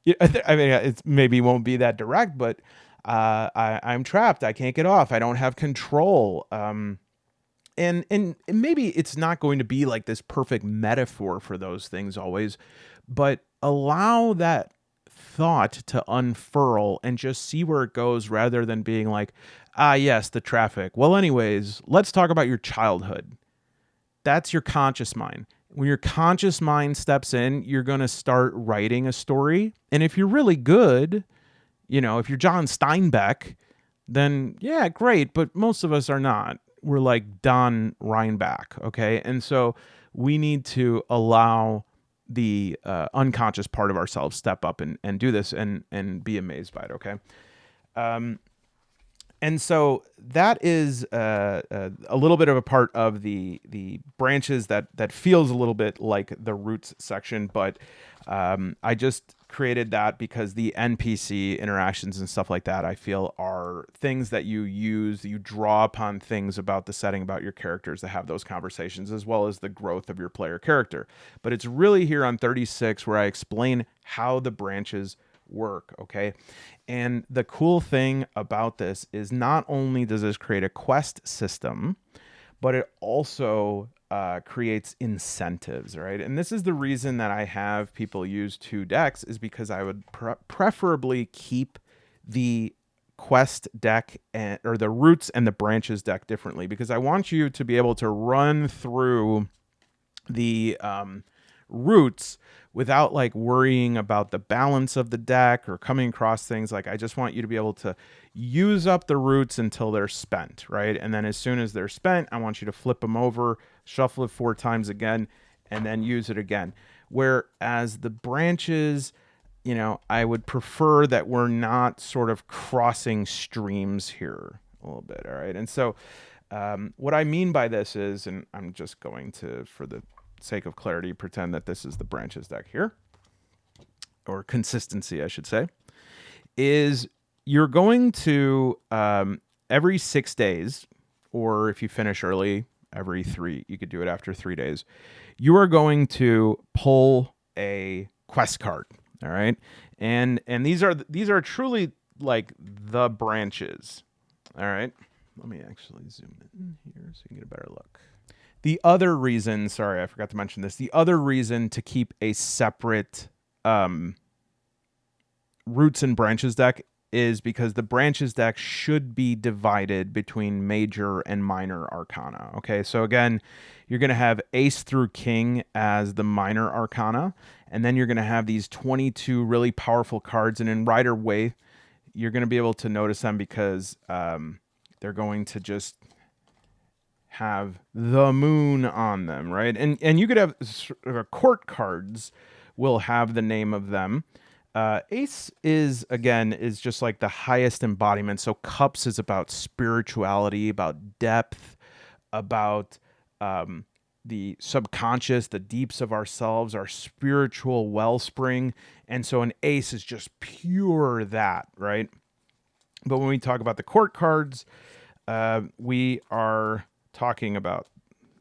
Yeah, I mean, it maybe won't be that direct, but I'm trapped. I can't get off. I don't have control. And maybe it's not going to be like this perfect metaphor for those things always, but allow that thought to unfurl and just see where it goes, rather than being like, ah, yes, the traffic. Well, anyways, let's talk about your childhood. That's your conscious mind. When your conscious mind steps in, you're going to start writing a story. And if you're really good, you know, if you're John Steinbeck, then yeah, great. But most of us are not. We're like Don Reinbach, okay? And so we need to allow the unconscious part of ourselves step up and do this and be amazed by it, okay? And so that is a little bit of a part of the branches that feels a little bit like the roots section, but I just created that because the NPC interactions and stuff like that, I feel, are things that you use, you draw upon things about the setting, about your characters, to have those conversations, as well as the growth of your player character. But it's really here on 36 where I explain how the branches work, okay? And the cool thing about this is not only does this create a quest system, but it also creates incentives, right? And this is the reason that I have people use 2 decks, is because I would preferably keep the quest deck or the roots and the branches deck differently, because I want you to be able to run through the roots without like worrying about the balance of the deck or coming across things. Like, I just want you to be able to use up the roots until they're spent, right? And then as soon as they're spent, I want you to flip them over, shuffle it 4 times again, and then use it again. Whereas the branches, you know, I would prefer that we're not sort of crossing streams here a little bit, all right? And so what I mean by this is, and I'm just going to, for the sake of clarity, pretend that this is the branches deck here, or consistency, I should say, is you're going to, every 6 days, or if you finish early, every 3, you could do it after 3 days, you are going to pull a quest card, all right? And these are truly like the branches, all right? Let me actually zoom in here so you can get a better look. The other reason, sorry, I forgot to mention this. The other reason to keep a separate roots and branches deck is because the branches deck should be divided between major and minor arcana. Okay, so again, you're going to have ace through king as the minor arcana, and then you're going to have these 22 really powerful cards. And in Rider Waite, you're going to be able to notice them because they're going to just have the moon on them, right? And you could have court cards will have the name of them. Ace is just like the highest embodiment. So cups is about spirituality, about depth, about the subconscious, the deeps of ourselves, our spiritual wellspring. And so an ace is just pure that, right? But when we talk about the court cards, we are talking about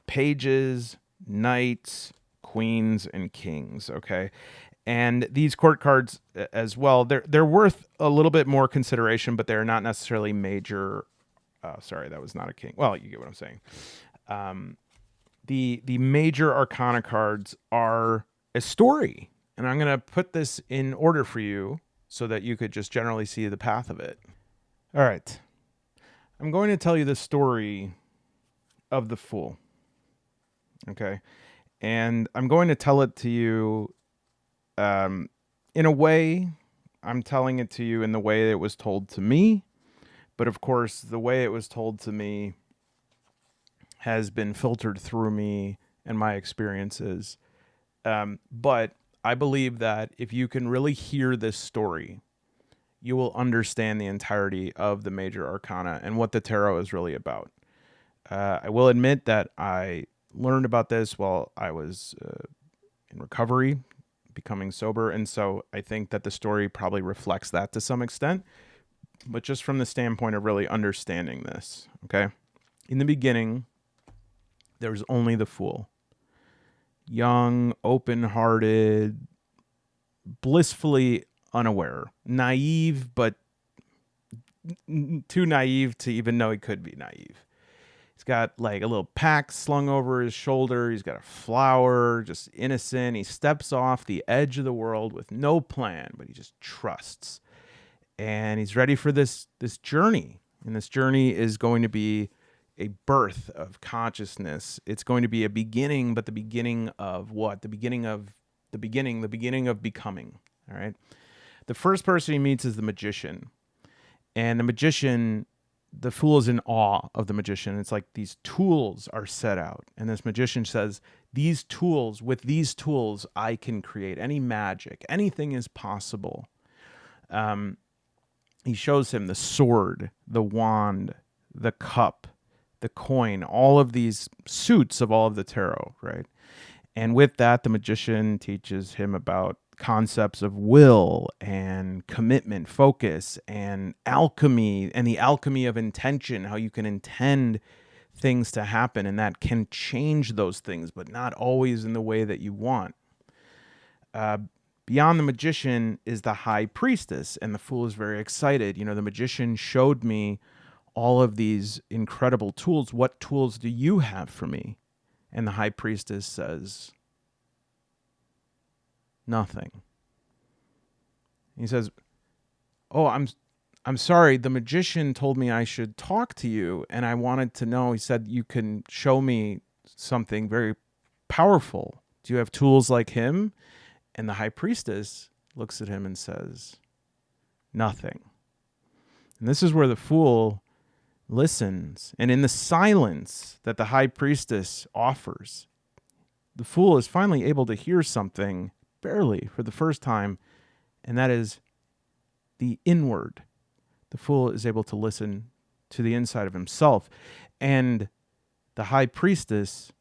pages, knights, queens, and kings, okay? And these court cards as well, they're worth a little bit more consideration, but they're not necessarily major. Sorry, that was not a king. Well, you get what I'm saying. The major Arcana cards are a story. And I'm going to put this in order for you so that you could just generally see the path of it. All right. I'm going to tell you the story of the Fool. Okay. And I'm going to tell it to you in a way. I'm telling it to you in the way it was told to me. But of course, the way it was told to me has been filtered through me and my experiences. But I believe that if you can really hear this story, you will understand the entirety of the major arcana and what the tarot is really about. I will admit that I learned about this while I was in recovery, becoming sober. And so I think that the story probably reflects that to some extent, but just from the standpoint of really understanding this, okay? In the beginning, there was only the Fool. Young, open-hearted, blissfully unaware, naive, but too naive to even know he could be naive. He's got like a little pack slung over his shoulder. He's got a flower, just innocent. He steps off the edge of the world with no plan, but he just trusts. And he's ready for this journey. And this journey is going to be a birth of consciousness. It's going to be a beginning, but the beginning of what? The beginning of becoming. All right. The first person he meets is the magician. And the magician, the Fool is in awe of the magician. It's like these tools are set out. And this magician says, with these tools, I can create any magic. Anything is possible. He shows him the sword, the wand, the cup, the coin, all of these suits of all of the tarot, right? And with that, the magician teaches him about concepts of will and commitment, focus, and alchemy, and the alchemy of intention, how you can intend things to happen, and that can change those things, but not always in the way that you want. Beyond the magician is the high priestess, and the Fool is very excited. You know, the magician showed me all of these incredible tools. What tools do you have for me? And the high priestess says, nothing. He says, oh, I'm sorry. The magician told me I should talk to you, and I wanted to know. He said, you can show me something very powerful. Do you have tools like him? And the high priestess looks at him and says, nothing. And this is where the Fool listens. And in the silence that the high priestess offers, the Fool is finally able to hear something, barely, for the first time, and that is the inward. The Fool is able to listen to the inside of himself. And the high priestess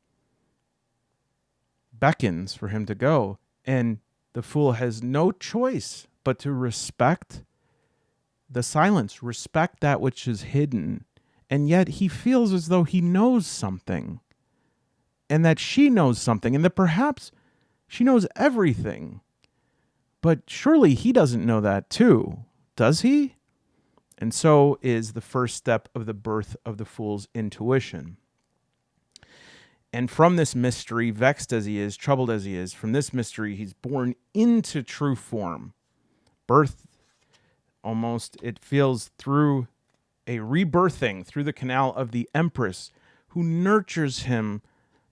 beckons for him to go. And the Fool has no choice but to respect the silence, respect that which is hidden. And yet he feels as though he knows something, and that she knows something, and that perhaps she knows everything. But surely he doesn't know that too, does he? And so is the first step of the birth of the Fool's intuition. And from this mystery, vexed as he is, troubled as he is, from this mystery, he's born into true form. Birth, almost, it feels through a rebirthing through the canal of the Empress, who nurtures him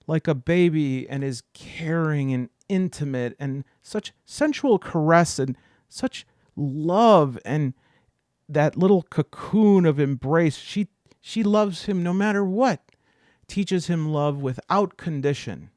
like a baby and is caring and intimate and such sensual caress and such love. And that little cocoon of embrace. She loves him no matter what, teaches him love without condition.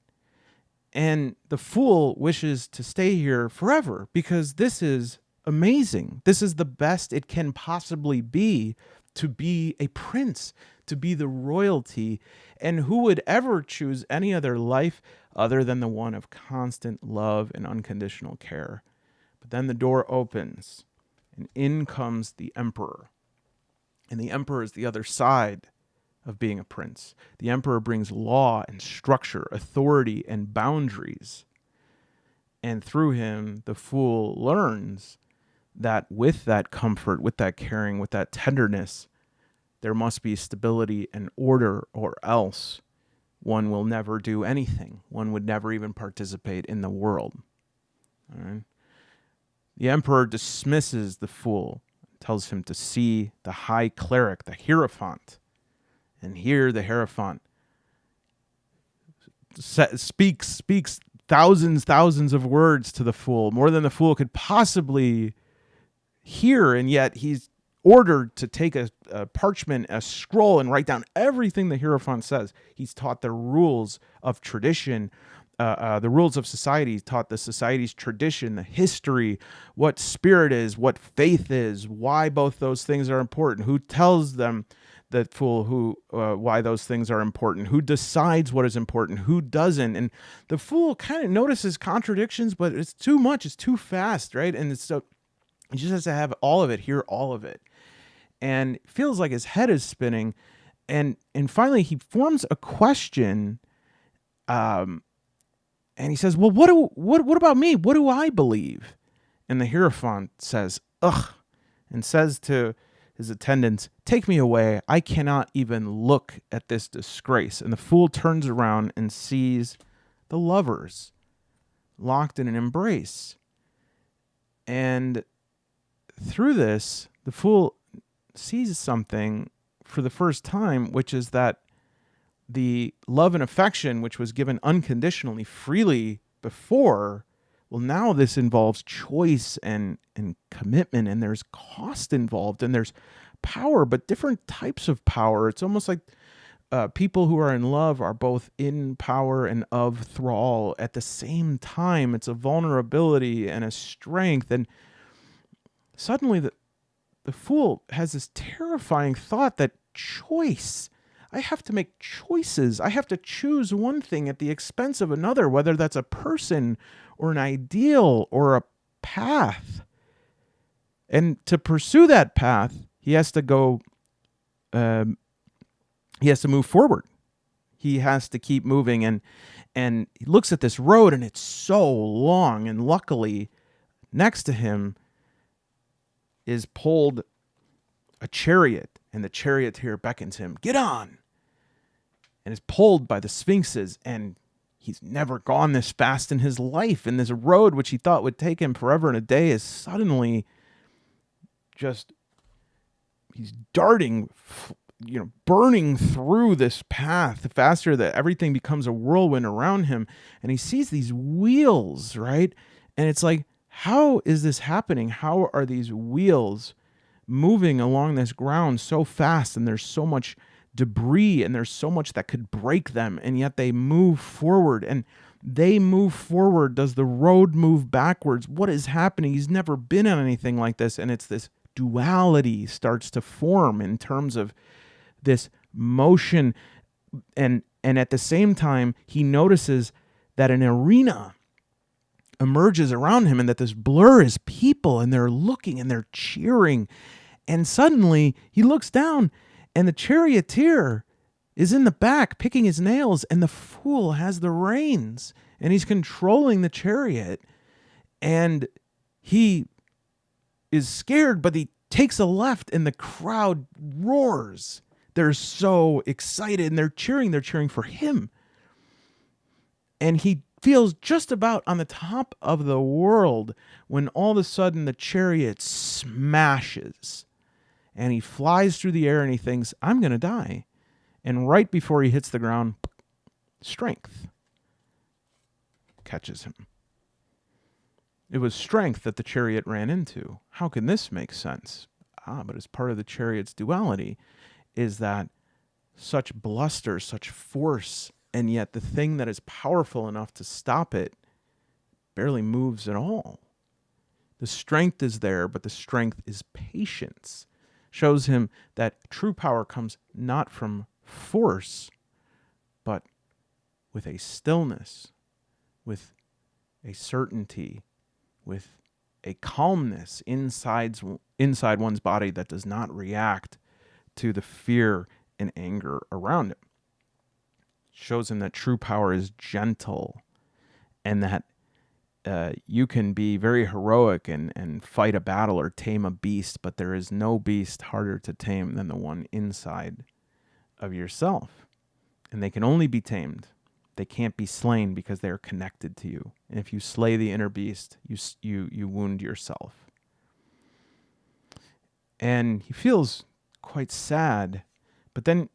And the fool wishes to stay here forever because this is amazing. This is the best it can possibly be, to be a prince, to be the royalty. And who would ever choose any other life other than the one of constant love and unconditional care? But then the door opens and in comes the emperor. And the emperor is the other side of being a prince. The emperor brings law and structure, authority and boundaries. And through him, the fool learns that with that comfort, with that caring, with that tenderness, there must be stability and order, or else one will never do anything. One would never even participate in the world. All right? The emperor dismisses the fool, tells him to see the high cleric, the Hierophant. And here the Hierophant speaks thousands of words to the fool, more than the fool could possibly hear, and yet he's ordered to take a parchment, a scroll, and write down everything the Hierophant says. He's taught the rules of tradition, the rules of society. He's taught the society's tradition, the history, what spirit is, what faith is, why both those things are important, who tells them, the fool, why those things are important, who decides what is important, who doesn't. And the fool kind of notices contradictions, but it's too much, it's too fast, right? And it's so, he just has to have all of it, hear all of it. And it feels like his head is spinning. And finally he forms a question, and he says, well, what about me? What do I believe? And the Hierophant says, ugh, and says to his attendants, take me away. I cannot even look at this disgrace. And the fool turns around and sees the lovers locked in an embrace. And through this, the fool sees something for the first time, which is that the love and affection, which was given unconditionally, freely before, well, now this involves choice and commitment, and there's cost involved, and there's power, but different types of power. It's almost like people who are in love are both in power and of thrall at the same time. It's a vulnerability and a strength. And suddenly the fool has this terrifying thought that choice, I have to make choices. I have to choose one thing at the expense of another, whether that's a person or an ideal or a path. And to pursue that path, he has to go, he has to move forward. He has to keep moving. And he looks at this road, and it's so long. And luckily, next to him is pulled a chariot, and the charioteer beckons him, get on, and is pulled by the sphinxes. And he's never gone this fast in his life. And this road, which he thought would take him forever and a day, is suddenly just, he's darting, burning through this path faster, that everything becomes a whirlwind around him. And he sees these wheels, right? And it's like, how is this happening? How are these wheels moving along this ground so fast? And there's so much debris, and there's so much that could break them, and yet they move forward. And they move forward. Does the road move backwards? What is happening? He's never been on anything like this. And it's this duality starts to form in terms of this motion. And at the same time, he notices that an arena emerges around him, and that this blur is people, and they're looking and they're cheering. And suddenly he looks down, and the charioteer is in the back picking his nails, and the fool has the reins, and he's controlling the chariot. And he is scared, but he takes a left, and the crowd roars. They're so excited, and they're cheering for him. And he feels just about on the top of the world when all of a sudden the chariot smashes, and he flies through the air, and he thinks, I'm going to die. And right before he hits the ground, strength catches him. It was strength that the chariot ran into. How can this make sense? but as part of the chariot's duality is that such bluster, such force, and yet the thing that is powerful enough to stop it barely moves at all. The strength is there, but the strength is patience. Shows him that true power comes not from force, but with a stillness, with a certainty, with a calmness inside one's body that does not react to the fear and anger around him. Shows him that true power is gentle, and that you can be very heroic and fight a battle or tame a beast, but there is no beast harder to tame than the one inside of yourself. And they can only be tamed. They can't be slain because they are connected to you. And if you slay the inner beast, you wound yourself. And he feels quite sad, but then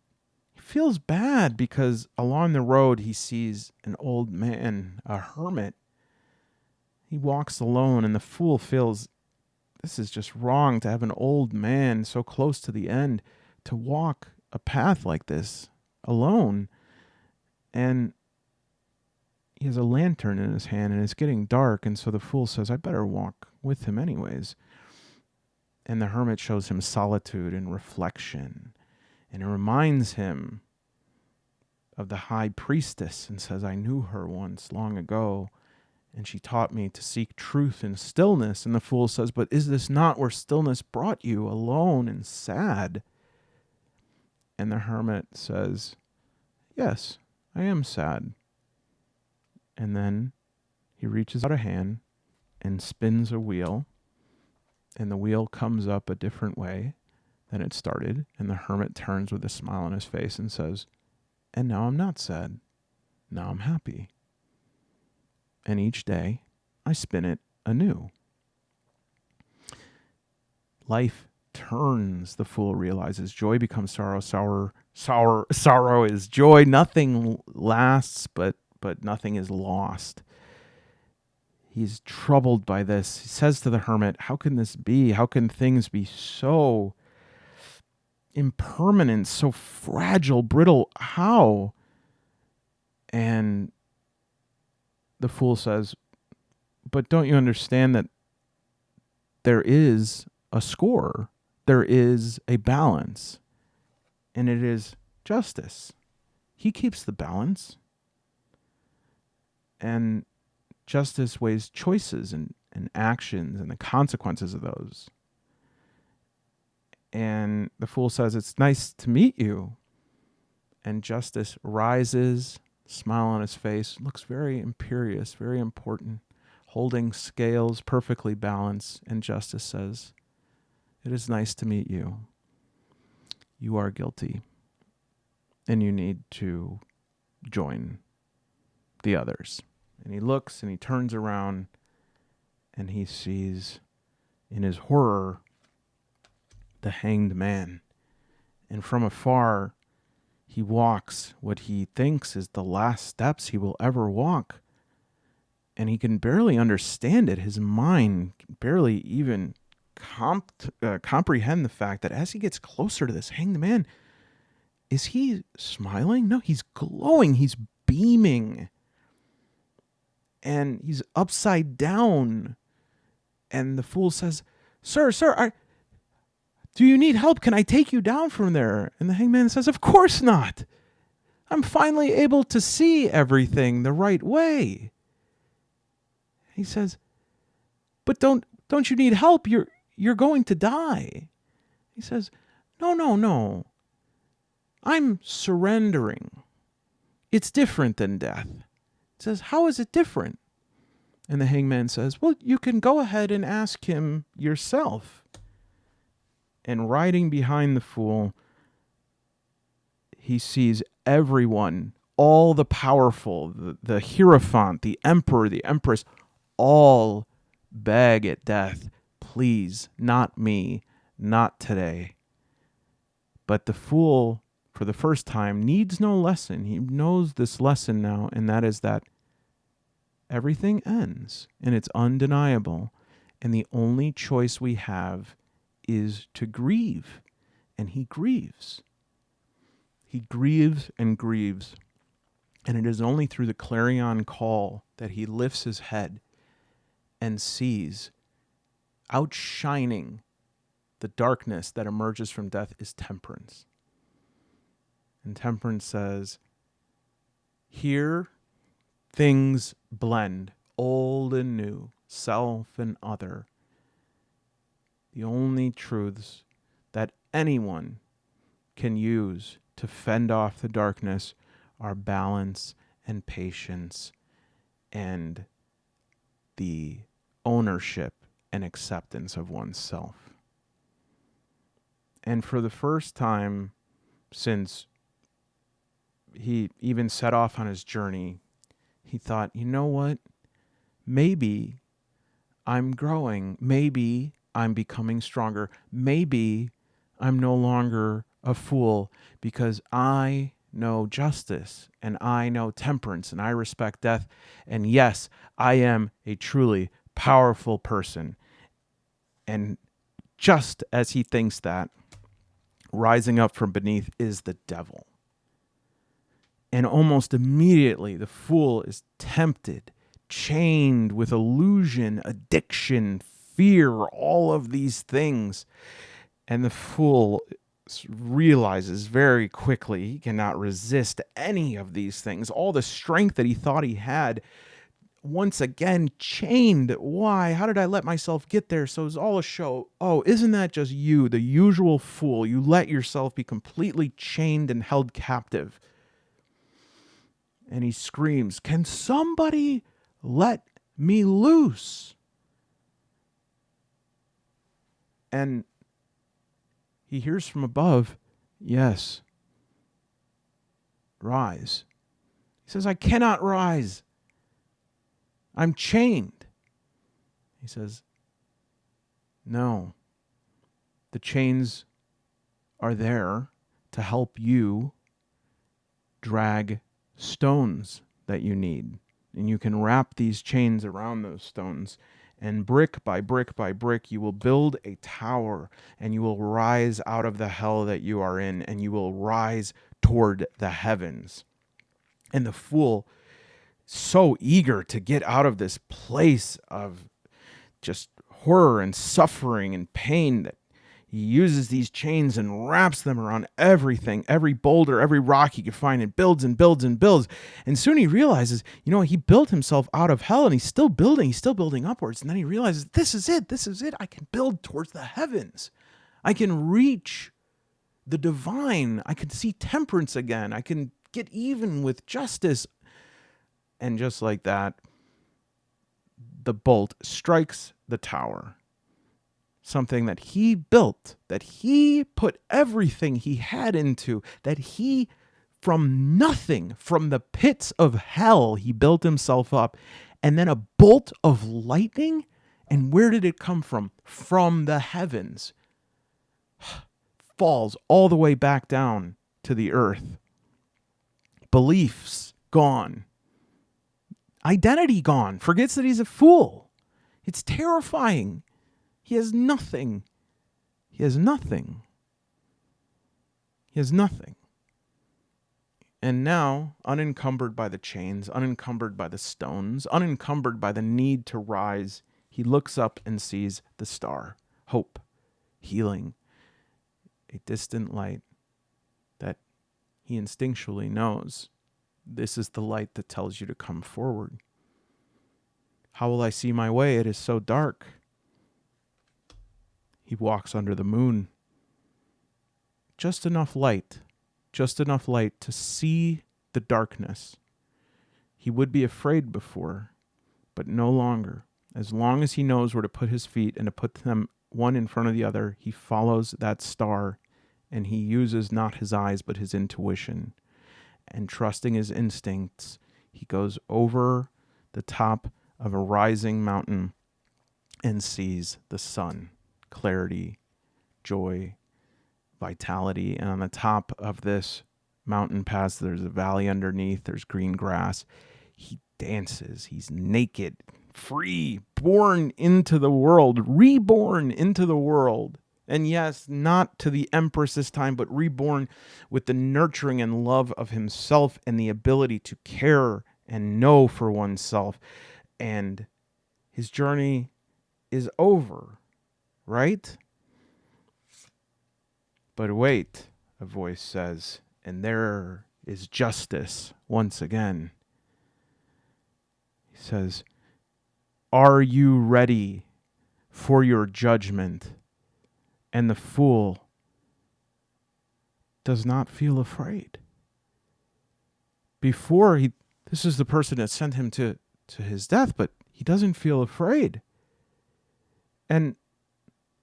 he feels bad because along the road he sees an old man, a hermit. He walks alone, and the fool feels this is just wrong to have an old man so close to the end to walk a path like this alone. And he has a lantern in his hand, and it's getting dark, and so the fool says, I better walk with him anyways. And the hermit shows him solitude and reflection, and it reminds him of the high priestess and says, I knew her once long ago, and she taught me to seek truth in stillness. And the fool says, but is this not where stillness brought you, alone and sad? And the hermit says, yes, I am sad. And then he reaches out a hand and spins a wheel, and the wheel comes up a different way than it started. And the hermit turns with a smile on his face and says, and now I'm not sad. Now I'm happy. And each day I spin it anew. Life turns, the fool realizes. Joy becomes sorrow. Sorrow is joy. Nothing lasts, but nothing is lost. He's troubled by this. He says to the hermit, how can this be? How can things be so impermanent, so fragile, brittle? How? And the fool says, but don't you understand that there is a score? There is a balance, and it is justice. He keeps the balance, and justice weighs choices and actions and the consequences of those. And the fool says, it's nice to meet you. And justice rises, smile on his face, looks very imperious, very important, holding scales perfectly balanced. And justice says, it is nice to meet you. You are guilty, and you need to join the others. And he looks and he turns around, and he sees in his horror the hanged man. And from afar, he walks what he thinks is the last steps he will ever walk. And he can barely understand it. His mind can barely even comprehend the fact that as he gets closer to this hanged man, is he smiling? No, he's glowing. He's beaming. And he's upside down. And the fool says, Sir, do you need help? Can I take you down from there? And the hangman says, of course not. I'm finally able to see everything the right way. He says, but don't you need help? You're going to die. He says, no. I'm surrendering. It's different than death. He says, how is it different? And the hangman says, well, you can go ahead and ask him yourself. And riding behind the fool, he sees everyone, all the powerful, the Hierophant, the emperor, the empress, all beg at death, please, not me, not today. But the fool, for the first time, needs no lesson. He knows this lesson now, and that is that everything ends, and it's undeniable. And the only choice we have is to grieve. And he grieves. He grieves and grieves. And it is only through the clarion call that he lifts his head and sees, outshining the darkness that emerges from death, is temperance. And temperance says, here things blend, old and new, self and other. The only truths that anyone can use to fend off the darkness are balance and patience and the ownership and acceptance of oneself. And for the first time since he even set off on his journey, he thought, you know what? Maybe I'm growing. Maybe I'm becoming stronger. Maybe I'm no longer a fool because I know justice and I know temperance and I respect death. And yes, I am a truly powerful person. And just as he thinks that, rising up from beneath is the devil. And almost immediately the fool is tempted, chained with illusion, addiction, fear, all of these things. And the fool realizes very quickly he cannot resist any of these things. All the strength that he thought he had, once again chained. Why? How did I let myself get there? So it's all a show. Oh, isn't that just you, the usual fool? You let yourself be completely chained and held captive. And he screams, can somebody let me loose? And he hears from above, yes, rise. He says, I cannot rise. I'm chained. He says, no, the chains are there to help you drag stones that you need. And you can wrap these chains around those stones. And brick by brick by brick, you will build a tower and you will rise out of the hell that you are in and you will rise toward the heavens. And the fool, so eager to get out of this place of just horror and suffering and pain, that he uses these chains and wraps them around everything, every boulder, every rock he could find, and builds and builds and builds. And soon he realizes, he built himself out of hell and he's still building upwards. And then he realizes, this is it. I can build towards the heavens. I can reach the divine. I can see temperance again. I can get even with justice. And just like that, the bolt strikes the tower. Something that he built, that he put everything he had into, that he, from nothing, from the pits of hell, he built himself up. And then a bolt of lightning, and where did it come from? From the heavens. Falls all the way back down to the earth. Beliefs gone. Identity gone. Forgets that he's a fool. It's terrifying. He has nothing. He has nothing. He has nothing. And now, unencumbered by the chains, unencumbered by the stones, unencumbered by the need to rise, he looks up and sees the star. Hope. Healing. A distant light that he instinctually knows. This is the light that tells you to come forward. How will I see my way? It is so dark. He walks under the moon. Just enough light to see the darkness. He would be afraid before, but no longer. As long as he knows where to put his feet and to put them one in front of the other, he follows that star, and he uses not his eyes but his intuition. And trusting his instincts, he goes over the top of a rising mountain and sees the sun. Clarity, joy, vitality. And on the top of this mountain pass, there's a valley underneath, there's green grass. He dances, he's naked, free, born into the world, reborn into the world. And yes, not to the Empress this time, but reborn with the nurturing and love of himself and the ability to care and know for oneself. And his journey is over, right? But wait, a voice says, and there is justice once again. He says, are you ready for your judgment? And the fool does not feel afraid. Before this is the person that sent him to his death, but he doesn't feel afraid. And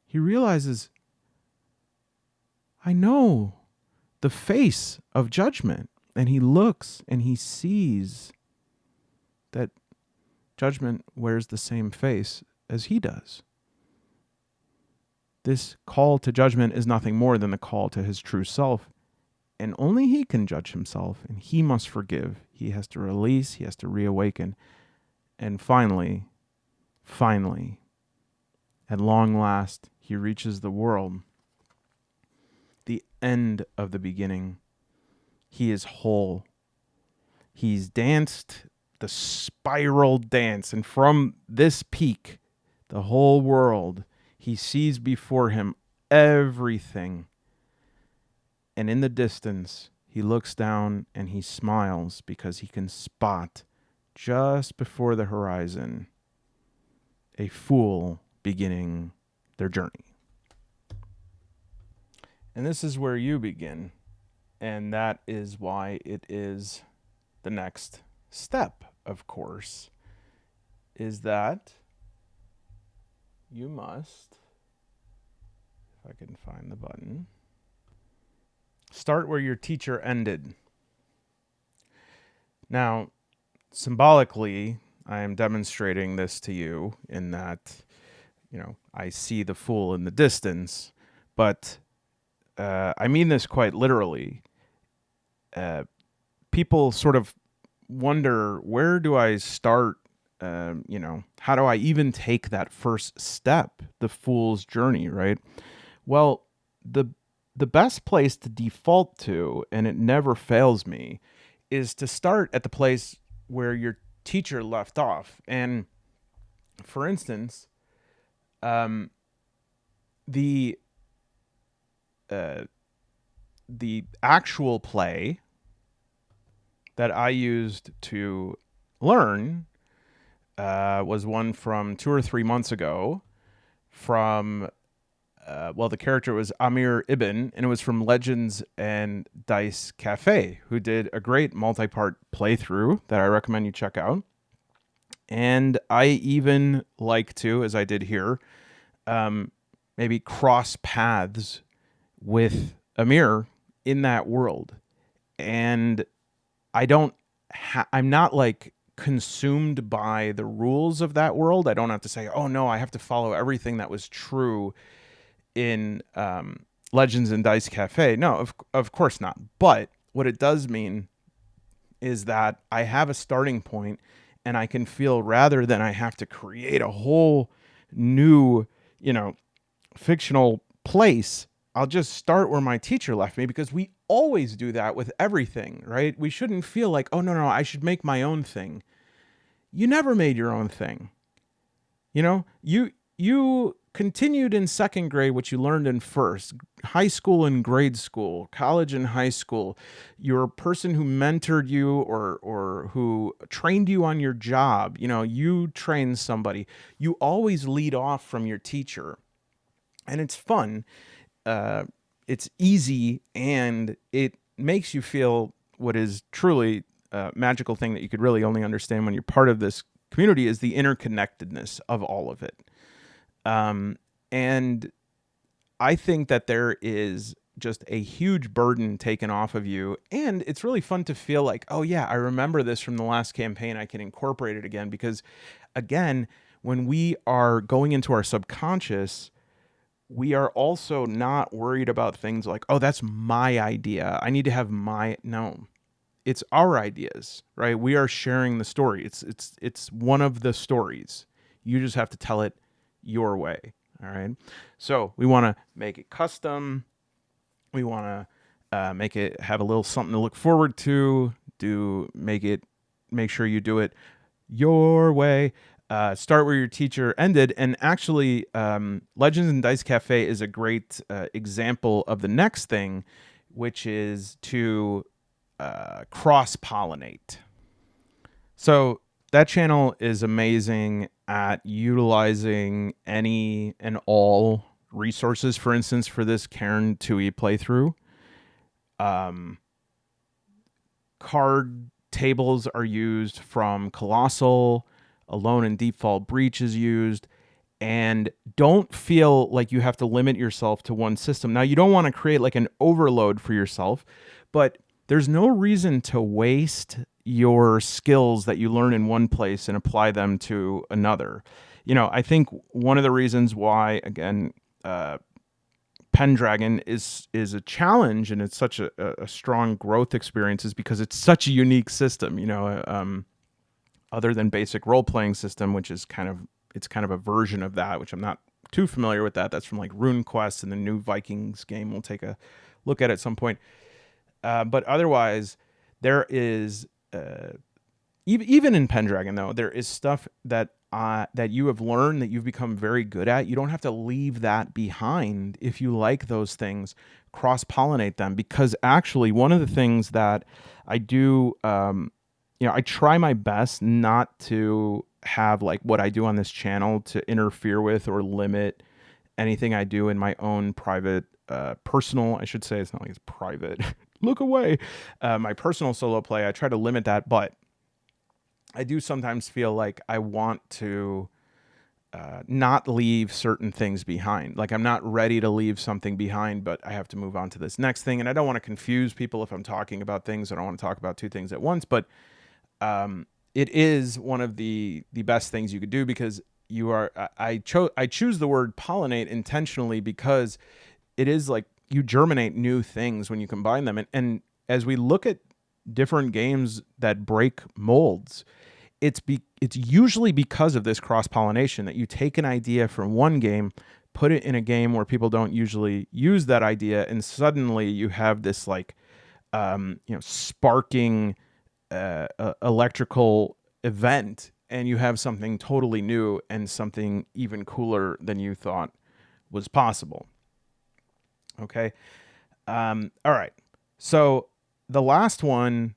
he realizes, I know the face of judgment. And he looks and he sees that judgment wears the same face as he does. This call to judgment is nothing more than the call to his true self. And only he can judge himself, and he must forgive. He has to release, he has to reawaken. And finally, at long last, he reaches the world, the end of the beginning. He is whole. He's danced the spiral dance, and from this peak, the whole world, he sees before him everything. And in the distance, he looks down and he smiles because he can spot just before the horizon a fool beginning their journey. And this is where you begin. And that is why it is the next step, of course, is that you must, if I can find the button, start where your teacher ended. Now, symbolically, I am demonstrating this to you in that, I see the fool in the distance, but I mean this quite literally. People sort of wonder, where do I start? How do I even take that first step, the fool's journey, right? Well, the best place to default to, and it never fails me, is to start at the place where your teacher left off. And for instance, the actual play that I used to learn was one from 2 or 3 months ago from the character was Amir Ibn, and it was from Legends and Dice Cafe, who did a great multi-part playthrough that I recommend you check out. And I even like to, as I did here, maybe cross paths with Amir in that world. And I'm not like consumed by the rules of that world. I don't have to say, oh no, I have to follow everything that was true in Legends and Dice Cafe. No, of course not. But what it does mean is that I have a starting point, and I can feel, rather than I have to create a whole new, fictional place, I'll just start where my teacher left me, because we always do that with everything, right? We shouldn't feel like, oh, no, I should make my own thing. You never made your own thing. You continued in second grade what you learned in first, high school and grade school, college and high school. Your person who mentored you or who trained you on your job, you trained somebody. You always lead off from your teacher. And it's fun. It's easy, and it makes you feel what is truly a magical thing that you could really only understand when you're part of this community, is the interconnectedness of all of it. And I think that there is just a huge burden taken off of you. And it's really fun to feel like, oh yeah, I remember this from the last campaign. I can incorporate it again, because again, when we are going into our subconscious, we are also not worried about things like, oh, that's my idea. I need to have no, it's our ideas, right? We are sharing the story. It's one of the stories. You just have to tell it your way. All right. So we want to make it custom. We want to make it have a little something to look forward to. Make sure you do it your way. Start where your teacher ended. And actually, Legends and Dice Cafe is a great example of the next thing, which is to cross pollinate. So that channel is amazing at utilizing any and all resources. For instance, for this Cairn 2e playthrough, card tables are used from Colossal, Alone in Default Breach is used, and don't feel like you have to limit yourself to one system. Now, you don't want to create like an overload for yourself, but there's no reason to waste your skills that you learn in one place and apply them to another. You know, I think one of the reasons why, again, Pendragon is a challenge and it's such a strong growth experience is because it's such a unique system. You know, other than basic role playing system, which is kind of a version of that, which I'm not too familiar with that. That's from like Rune Quest and the new Vikings game. We'll take a look at some point. But otherwise, there is even in Pendragon though, there is stuff that you have learned that you've become very good at. You don't have to leave that behind if you like those things. Cross pollinate them, because actually one of the things that I do, you know, I try my best not to have like what I do on this channel to interfere with or limit anything I do in my own private, personal, I should say, it's not like it's private. Look away. My personal solo play, I try to limit that, but I do sometimes feel like I want to not leave certain things behind. Like I'm not ready to leave something behind, but I have to move on to this next thing. And I don't want to confuse people if I'm talking about things. I don't want to talk about two things at once, but it is one of the best things you could do, because you are, I choose the word pollinate intentionally because it is like you germinate new things when you combine them. And as we look at different games that break molds, it's usually because of this cross pollination, that you take an idea from one game, put it in a game where people don't usually use that idea, and suddenly you have this like you know, sparking electrical event, and you have something totally new and something even cooler than you thought was possible. Okay. All right. So the last one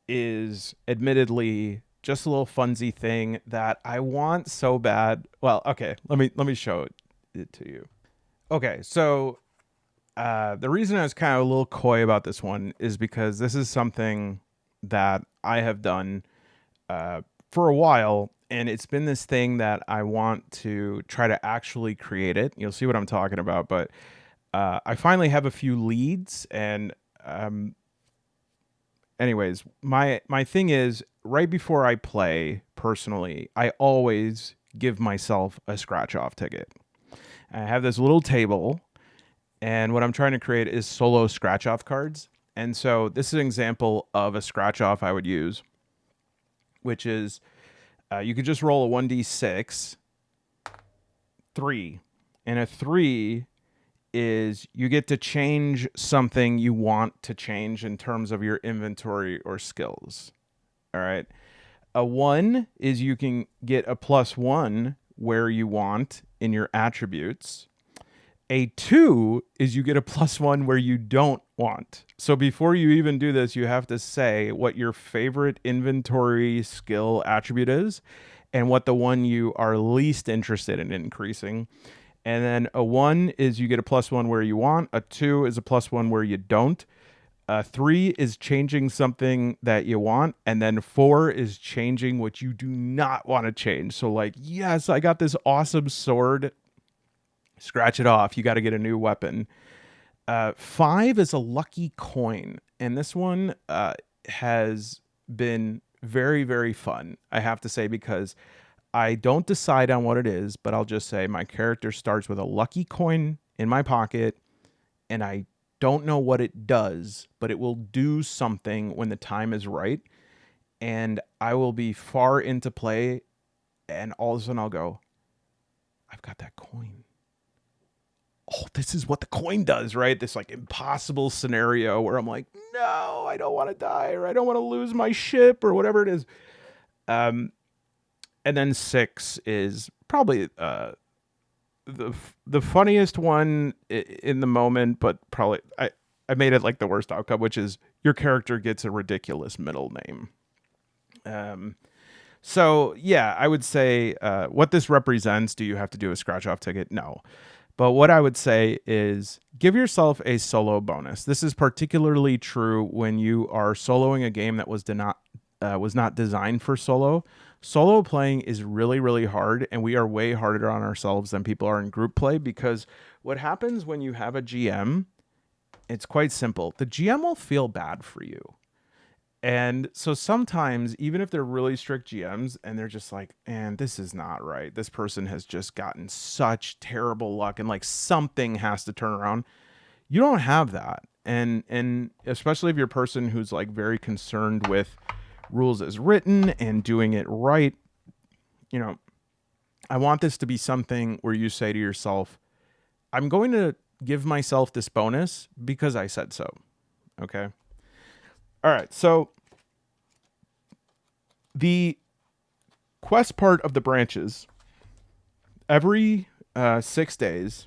is admittedly just a little funsy thing that I want so bad. Well, okay, let me show it to you. Okay, so the reason I was kind of a little coy about this one is because this is something that I have done for a while, and it's been this thing that I want to try to actually create it. You'll see what I'm talking about, but I finally have a few leads, and anyways, my thing is, right before I play, personally, I always give myself a scratch off ticket. I have this little table, and what I'm trying to create is solo scratch off cards. And so this is an example of a scratch off I would use, which is you could just roll a 1d6, 3, and a 3 is you get to change something you want to change in terms of your inventory or skills. All right. A 1 is you can get a +1 where you want in your attributes. A 2 is you get a +1 where you don't want. So before you even do this, you have to say what your favorite inventory skill attribute is and what the one you are least interested in increasing. And then a 1 is you get a +1 where you want. A 2 is a +1 where you don't. 3 is changing something that you want. And then 4 is changing what you do not want to change. So like, yes, I got this awesome sword. Scratch it off. You got to get a new weapon. 5 is a lucky coin. And this one has been very, very fun, I have to say, because I don't decide on what it is, but I'll just say my character starts with a lucky coin in my pocket, and I don't know what it does, but it will do something when the time is right. And I will be far into play, and all of a sudden I'll go, I've got that coin. oh, this is what the coin does, right? This like impossible scenario where I'm like, no, I don't want to die, or I don't want to lose my ship, or whatever it is. And then 6 is probably the funniest one in the moment, but probably I made it like the worst outcome, which is your character gets a ridiculous middle name. So yeah, I would say what this represents. Do you have to do a scratch off ticket? No. But what I would say is give yourself a solo bonus. This is particularly true when you are soloing a game that was not designed for solo. Solo playing is really, really hard, and we are way harder on ourselves than people are in group play, because what happens when you have a GM, it's quite simple. The GM will feel bad for you. And so sometimes, even if they're really strict GMs and they're just like, man, this is not right. This person has just gotten such terrible luck and like something has to turn around. You don't have that. And especially if you're a person who's like very concerned with rules as written and doing it right, you know, I want this to be something where you say to yourself, I'm going to give myself this bonus because I said so. Okay. All right, so the quest part of the branches, every 6 days,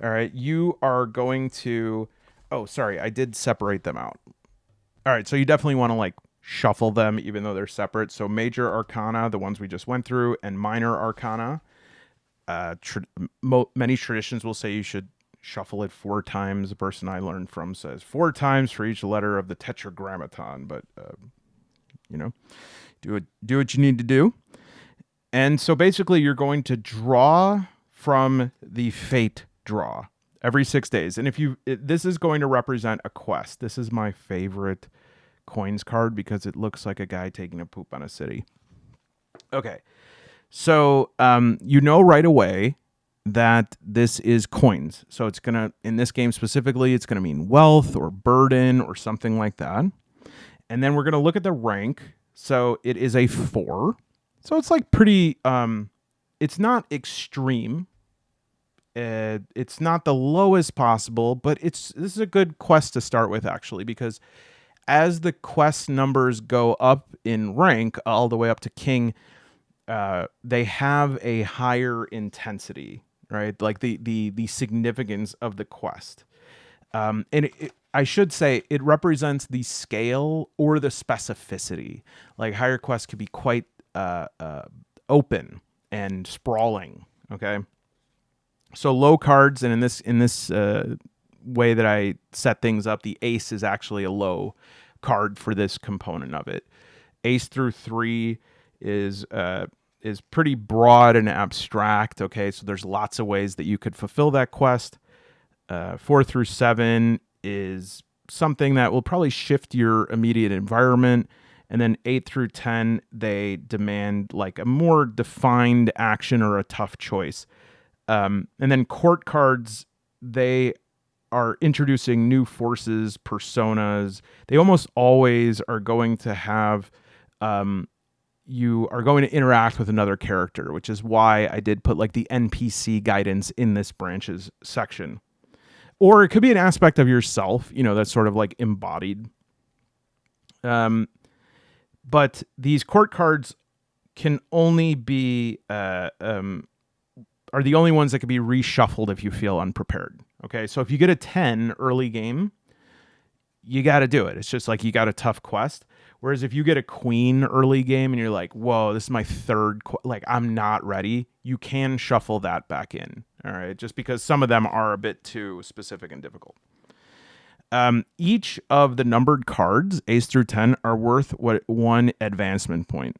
all right, you are going to, oh, sorry, I did separate them out. All right, so you definitely want to like shuffle them even though they're separate. So major arcana, the ones we just went through, and minor arcana. Many traditions will say you should shuffle it 4 times. The person I learned from says 4 times for each letter of the tetragrammaton, but you know, do what you need to do. And so basically you're going to draw from the fate draw every 6 days. And this is going to represent a quest. This is my favorite coins card because it looks like a guy taking a poop on a city. Okay. So you know right away that this is coins. So it's going to, in this game specifically, it's going to mean wealth or burden or something like that. And then we're going to look at the rank. So it is a 4. So it's like pretty, it's not extreme. It's not the lowest possible, but this is a good quest to start with, actually, because as the quest numbers go up in rank all the way up to king, they have a higher intensity, right? Like the significance of the quest. And I should say it represents the scale or the specificity. Like higher quests could be quite open and sprawling. Okay. So low cards, and in this way that I set things up, the ace is actually a low card for this component of it. Ace through 3 is pretty broad and abstract. Okay, so there's lots of ways that you could fulfill that quest. 4 through 7 is something that will probably shift your immediate environment. And then 8 through 10, they demand like a more defined action or a tough choice. And then court cards, they are introducing new forces, personas. They almost always are going to have, you are going to interact with another character, which is why I did put like the NPC guidance in this branches section. Or it could be an aspect of yourself, that's sort of like embodied. But these court cards can only be, are the only ones that can be reshuffled if you feel unprepared. Okay, so if you get a 10 early game, you got to do it. It's just like you got a tough quest. Whereas if you get a queen early game and you're like, whoa, this is my third, like I'm not ready, you can shuffle that back in. All right, just because some of them are a bit too specific and difficult. Each of the numbered cards, ace through 10, are worth 1 advancement point.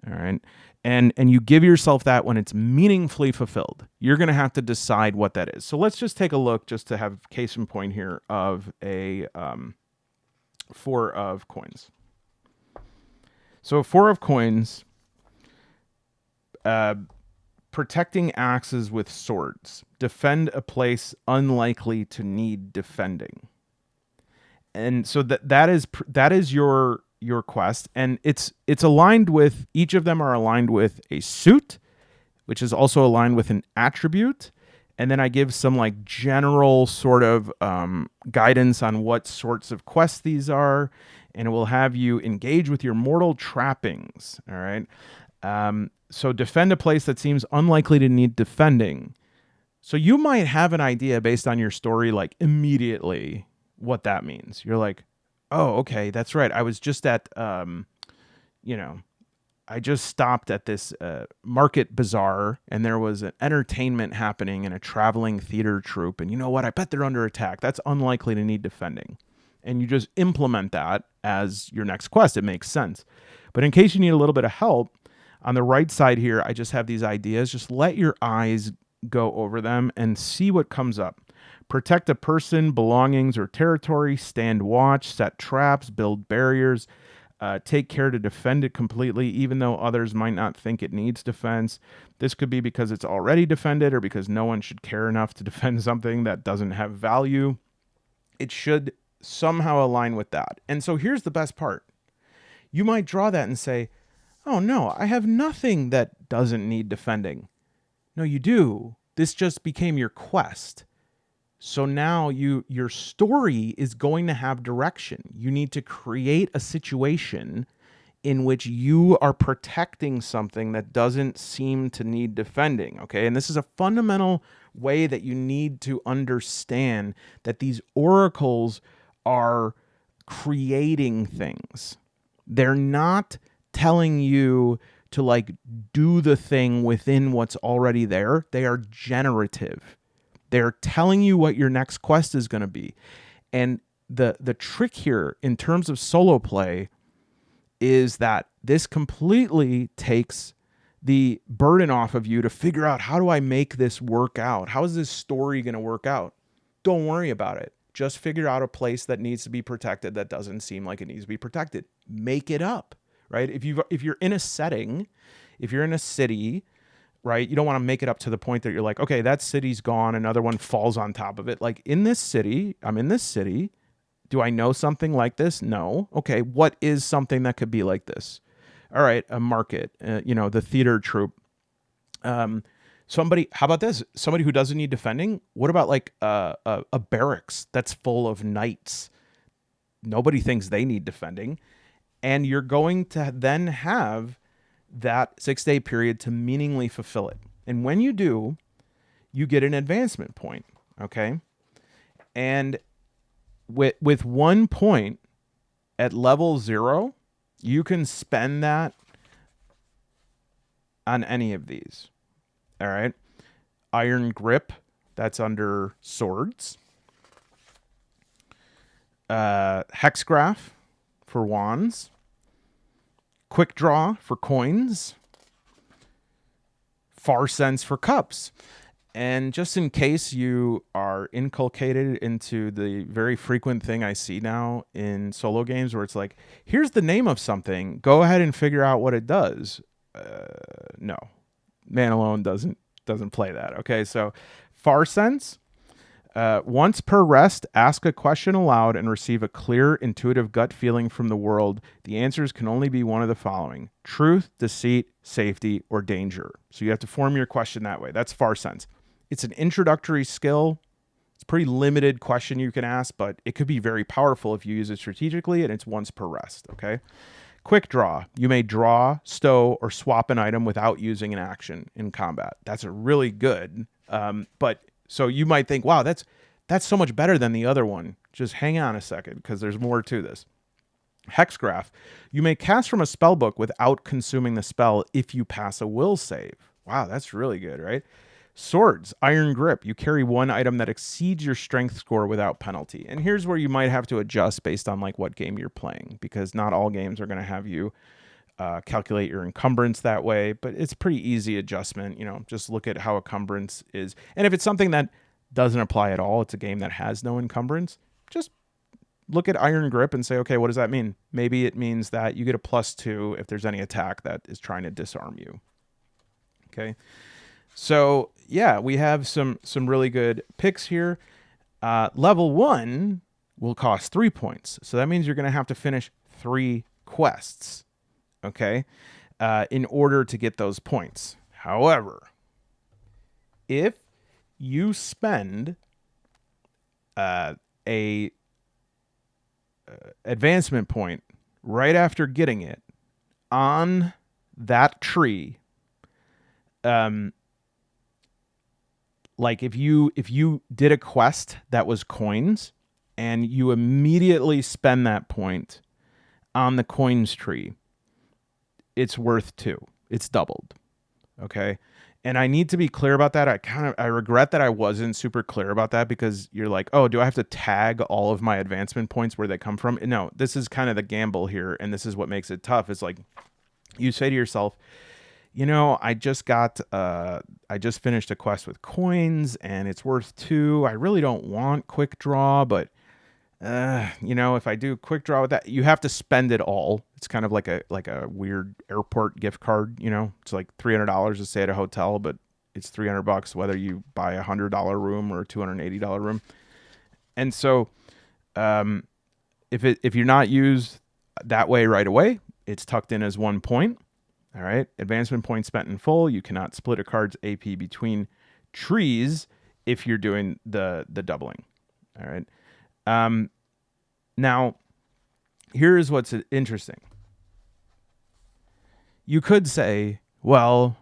All right. And you give yourself that when it's meaningfully fulfilled. You're going to have to decide what that is. So let's just take a look, just to have case in point here, of a 4 of coins. So a 4 of coins, protecting axes with swords. Defend a place unlikely to need defending. And so that is your quest, and it's aligned with, each of them are aligned with a suit, which is also aligned with an attribute, And then I give some like general sort of guidance on what sorts of quests these are. And it will have you engage with your mortal trappings. All right. So defend a place that seems unlikely to need defending. So you might have an idea based on your story, like immediately what that means. You're like, oh, okay, that's right. I was just at, I just stopped at this market bazaar, and there was an entertainment happening in a traveling theater troupe. And you know what? I bet they're under attack. That's unlikely to need defending. And you just implement that as your next quest. It makes sense. But in case you need a little bit of help, on the right side here, I just have these ideas. Just let your eyes go over them and see what comes up. Protect a person, belongings, or territory. Stand watch, set traps, build barriers. Take care to defend it completely, even though others might not think it needs defense. This could be because it's already defended or because no one should care enough to defend something that doesn't have value. It should somehow align with that. And so here's the best part. You might draw that and say, oh no, I have nothing that doesn't need defending. No, you do. This just became your quest. So now your story is going to have direction. You need to create a situation in which you are protecting something that doesn't seem to need defending, okay? And this is a fundamental way that you need to understand that these oracles are creating things. They're not telling you to like do the thing within what's already there. They are generative. They're telling you what your next quest is going to be. And the trick here in terms of solo play is that this completely takes the burden off of you to figure out, how do I make this work out? How is this story going to work out? Don't worry about it. Just figure out a place that needs to be protected that doesn't seem like it needs to be protected. Make it up, right? If you're in a setting, if you're in a city, right, you don't want to make it up to the point that you're like, okay, that city's gone, another one falls on top of it. Like, in this city, I'm in this city. Do I know something like this? No. Okay, what is something that could be like this? All right, a market, the theater troupe. Somebody, how about this? Somebody who doesn't need defending? What about like a barracks that's full of knights? Nobody thinks they need defending. And you're going to then have that 6-day period to meaningfully fulfill it. And when you do, you get an advancement point, okay? And with 1 point at level 0, you can spend that on any of these. All right. Iron grip, that's under swords. Hexgraph for wands. Quick draw for coins. Far sense for cups. And just in case you are inculcated into the very frequent thing I see now in solo games where it's like, here's the name of something, go ahead and figure out what it does. No. Man Alone doesn't play that. Okay, so far sense. Once per rest, ask a question aloud and receive a clear, intuitive gut feeling from the world. The answers can only be one of the following: truth, deceit, safety, or danger. So you have to form your question that way. That's far sense. It's an introductory skill. It's a pretty limited question you can ask, but it could be very powerful if you use it strategically, and it's once per rest, okay? Quick draw. You may draw, stow, or swap an item without using an action in combat. That's a really good, but so you might think, wow, that's so much better than the other one. Just hang on a second, because there's more to this. Hexgraph. You may cast from a spell book without consuming the spell if you pass a will save. Wow, that's really good, right? Swords, iron grip. You carry one item that exceeds your strength score without penalty. And here's where you might have to adjust based on like what game you're playing, because not all games are going to have you calculate your encumbrance that way, but it's pretty easy adjustment. Just look at how encumbrance is. And if it's something that doesn't apply at all, it's a game that has no encumbrance, just look at iron grip and say, okay, what does that mean? Maybe it means that you get a +2 if there's any attack that is trying to disarm you. Okay. So yeah, we have some really good picks here. Level 1 will cost 3 points. So that means you're going to have to finish 3 quests, okay, in order to get those points. However, if you spend a advancement point right after getting it on that tree. Like if you did a quest that was coins and you immediately spend that point on the coins tree, it's worth 2. It's doubled. Okay. And I need to be clear about that. I regret that I wasn't super clear about that, because you're like, oh, do I have to tag all of my advancement points where they come from? No, this is kind of the gamble here. And this is what makes it tough. It's like, you say to yourself, you know, I just finished a quest with coins and it's worth 2. I really don't want quick draw, but you know, if I do quick draw with that, you have to spend it all. It's kind of like a weird airport gift card, you know. It's like $300 to stay at a hotel, but it's $300 whether you buy a $100 room or a $280 room. And so, if you're not used that way right away, it's tucked in as 1 point. All right, advancement point spent in full. You cannot split a card's AP between trees if you're doing the doubling. All right. Now, here's what's interesting. You could say, well,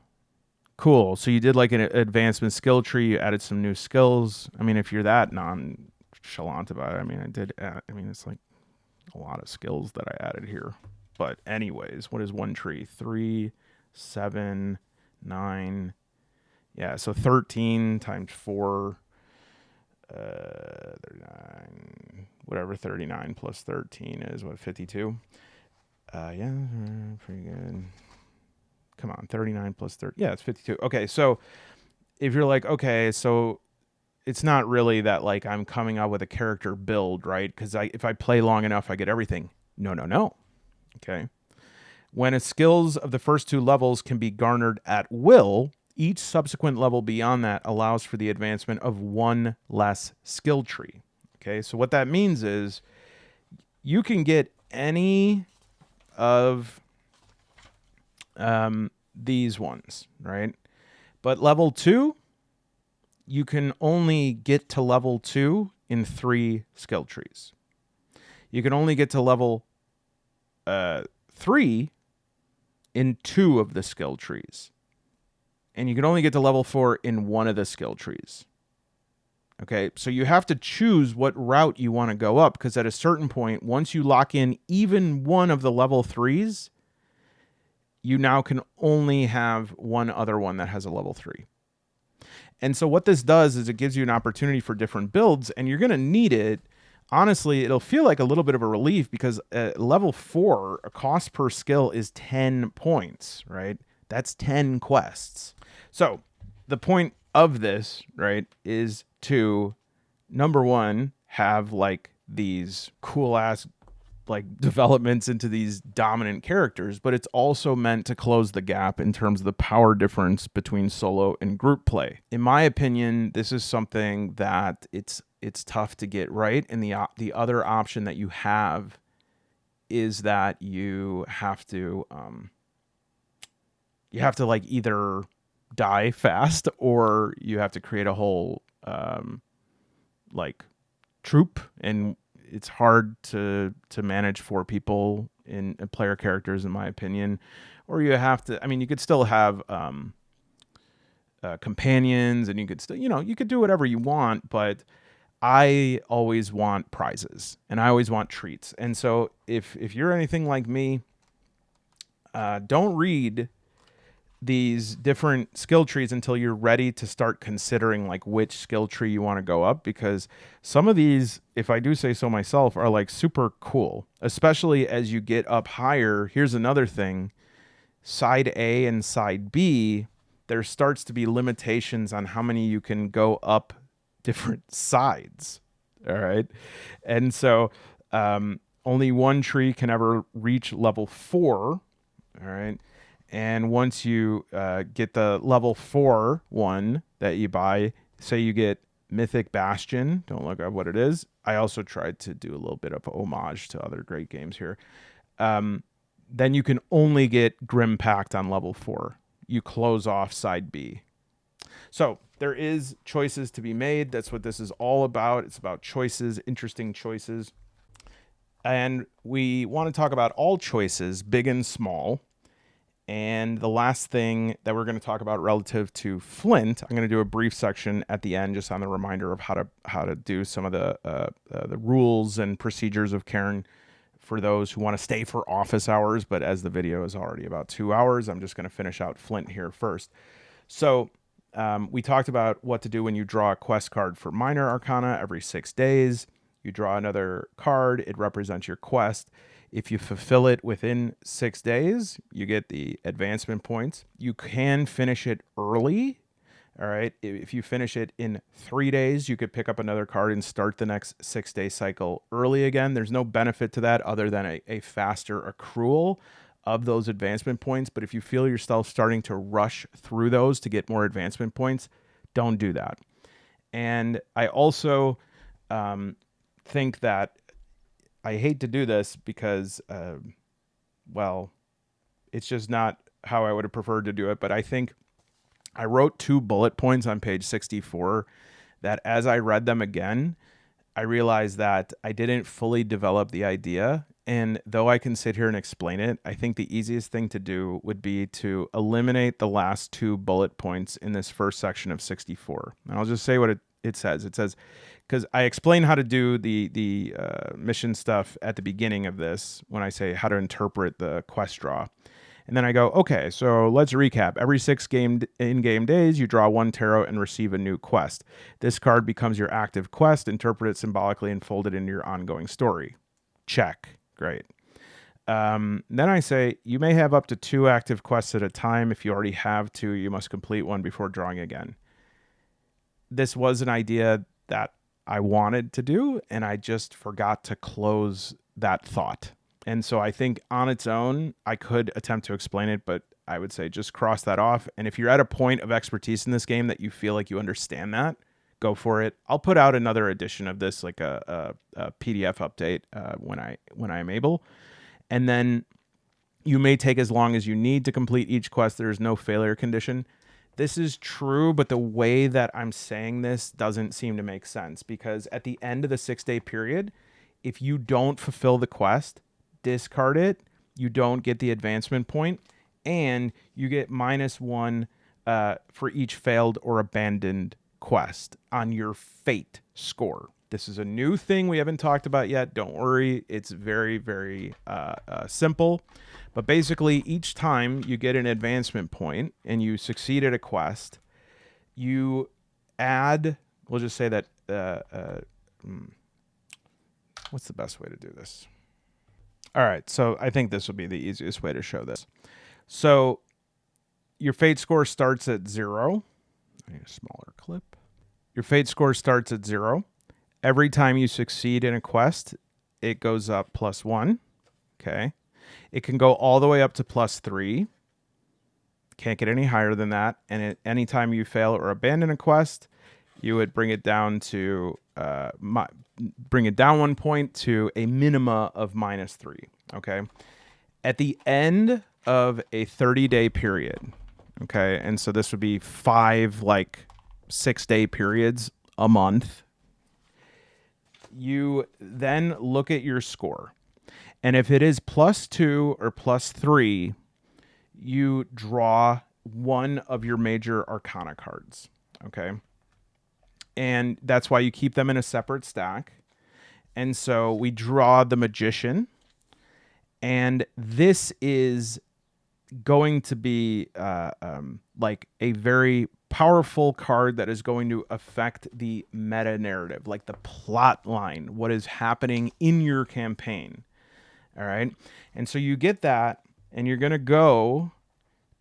cool. So you did like an advancement skill tree. You added some new skills. I mean, if you're that nonchalant about it, I mean, it's like a lot of skills that I added here. But anyways, what is one tree? 3, 7, 9. Yeah, so 13 times 4. 39, whatever 39 plus 13 is, what, 52? Yeah, pretty good. Come on, 39 plus 30. Yeah, it's 52. Okay, so if you're like, okay, so it's not really that like I'm coming up with a character build, right? Because if I play long enough, I get everything. No. Okay. When a skills of the first 2 levels can be garnered at will, each subsequent level beyond that allows for the advancement of 1 less skill tree. Okay, so what that means is you can get any of these ones, right? But level 2, you can only get to level 2 in 3 skill trees. You can only get to level 3 in 2 of the skill trees. And you can only get to level 4 in 1 of the skill trees. Okay, so you have to choose what route you want to go up, because at a certain point, once you lock in even 1 of the level 3s, you now can only have 1 other one that has a level 3. And so what this does is it gives you an opportunity for different builds, and you're going to need it. Honestly, it'll feel like a little bit of a relief, because level 4, a cost per skill is 10 points, right? That's 10 quests. So the point of this, right, is to, number 1, have like these cool ass like developments into these dominant characters, but it's also meant to close the gap in terms of the power difference between solo and group play. In my opinion, this is something that it's tough to get right. And the other option that you have is that you have to like either die fast, or you have to create a whole like troop, and it's hard to manage 4 people in player characters, in my opinion. Or you have to, I mean, you could still have companions, and you could still, you could do whatever you want, but I always want prizes and I always want treats. And so if you're anything like me, don't read these different skill trees until you're ready to start considering like which skill tree you want to go up, because some of these, if I do say so myself, are like super cool, especially as you get up higher. Here's another thing. Side A and side B, there starts to be limitations on how many you can go up different sides. All right. And so only 1 tree can ever reach level 4. All right. And once you get the level 4 one that you buy, say you get Mythic Bastion, don't look up what it is. I also tried to do a little bit of homage to other great games here. Then you can only get Grim Pact on level 4. You close off side B. So there is choices to be made. That's what this is all about. It's about choices, interesting choices. And we want to talk about all choices, big and small. And the last thing that we're going to talk about relative to Flint, I'm going to do a brief section at the end just on the reminder of how to do some of the rules and procedures of Cairn for those who want to stay for office hours. But as the video is already about 2 hours, I'm just going to finish out Flint here first. So we talked about what to do when you draw a quest card for minor arcana every 6 days. You draw another card. It represents your quest. If you fulfill it within 6 days, you get the advancement points. You can finish it early. All right. If you finish it in 3 days, you could pick up another card and start the next 6-day cycle early again. There's no benefit to that other than a faster accrual of those advancement points. But if you feel yourself starting to rush through those to get more advancement points, don't do that. And I also think that I hate to do this because, well, it's just not how I would have preferred to do it. But I think I wrote 2 bullet points on page 64 that as I read them again, I realized that I didn't fully develop the idea. And though I can sit here and explain it, I think the easiest thing to do would be to eliminate the last 2 bullet points in this first section of 64. And I'll just say what it says. It says, because I explain how to do the mission stuff at the beginning of this when I say how to interpret the quest draw. And then I go, okay, so let's recap. Every 6 in-game days, you draw 1 tarot and receive a new quest. This card becomes your active quest. Interpret it symbolically and fold it into your ongoing story. Check. Great. Then I say, you may have up to 2 active quests at a time. If you already have 2, you must complete one before drawing again. This was an idea that I wanted to do, and I just forgot to close that thought. And so I think on its own, I could attempt to explain it, but I would say just cross that off. And if you're at a point of expertise in this game that you feel like you understand that, go for it. I'll put out another edition of this, like a PDF update when I am able. And then you may take as long as you need to complete each quest. There is no failure condition. This is true, but the way that I'm saying this doesn't seem to make sense, because at the end of the 6-day period, if you don't fulfill the quest, discard it, you don't get the advancement point, and you get -1 for each failed or abandoned quest on your fate score. This is a new thing we haven't talked about yet. Don't worry. It's very, very simple. But basically, each time you get an advancement point and you succeed at a quest, you add, we'll just say that, what's the best way to do this? All right, so I think this will be the easiest way to show this. So your fate score starts at 0. I need a smaller clip. Your fate score starts at 0. Every time you succeed in a quest, it goes up +1. Okay. It can go all the way up to +3. Can't get any higher than that. And anytime you fail or abandon a quest, you would bring it down to bring it down 1 point to a minima of -3. Okay. At the end of a 30-day period, okay, and so this would be 5 6-day periods a month, you then look at your score. And if it is +2 or +3, you draw one of your major arcana cards. Okay. And that's why you keep them in a separate stack. And so we draw the Magician. And this is going to be like a very powerful card that is going to affect the meta narrative, like the plot line, what is happening in your campaign. All right. And so you get that, and you're going to go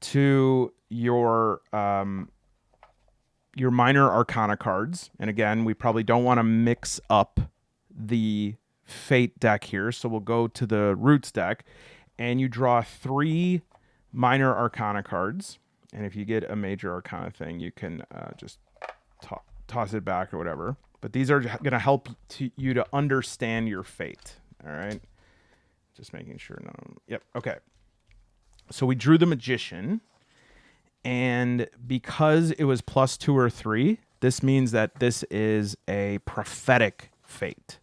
to your minor arcana cards. And again, we probably don't want to mix up the fate deck here. So we'll go to the roots deck, and you draw 3 minor arcana cards. And if you get a major arcana thing, you can just toss it back or whatever. But these are going to help you to understand your fate. All right. Just making sure. No. Yep. Okay. So we drew the Magician, And because it was +2 or 3, this means that this is a prophetic fate.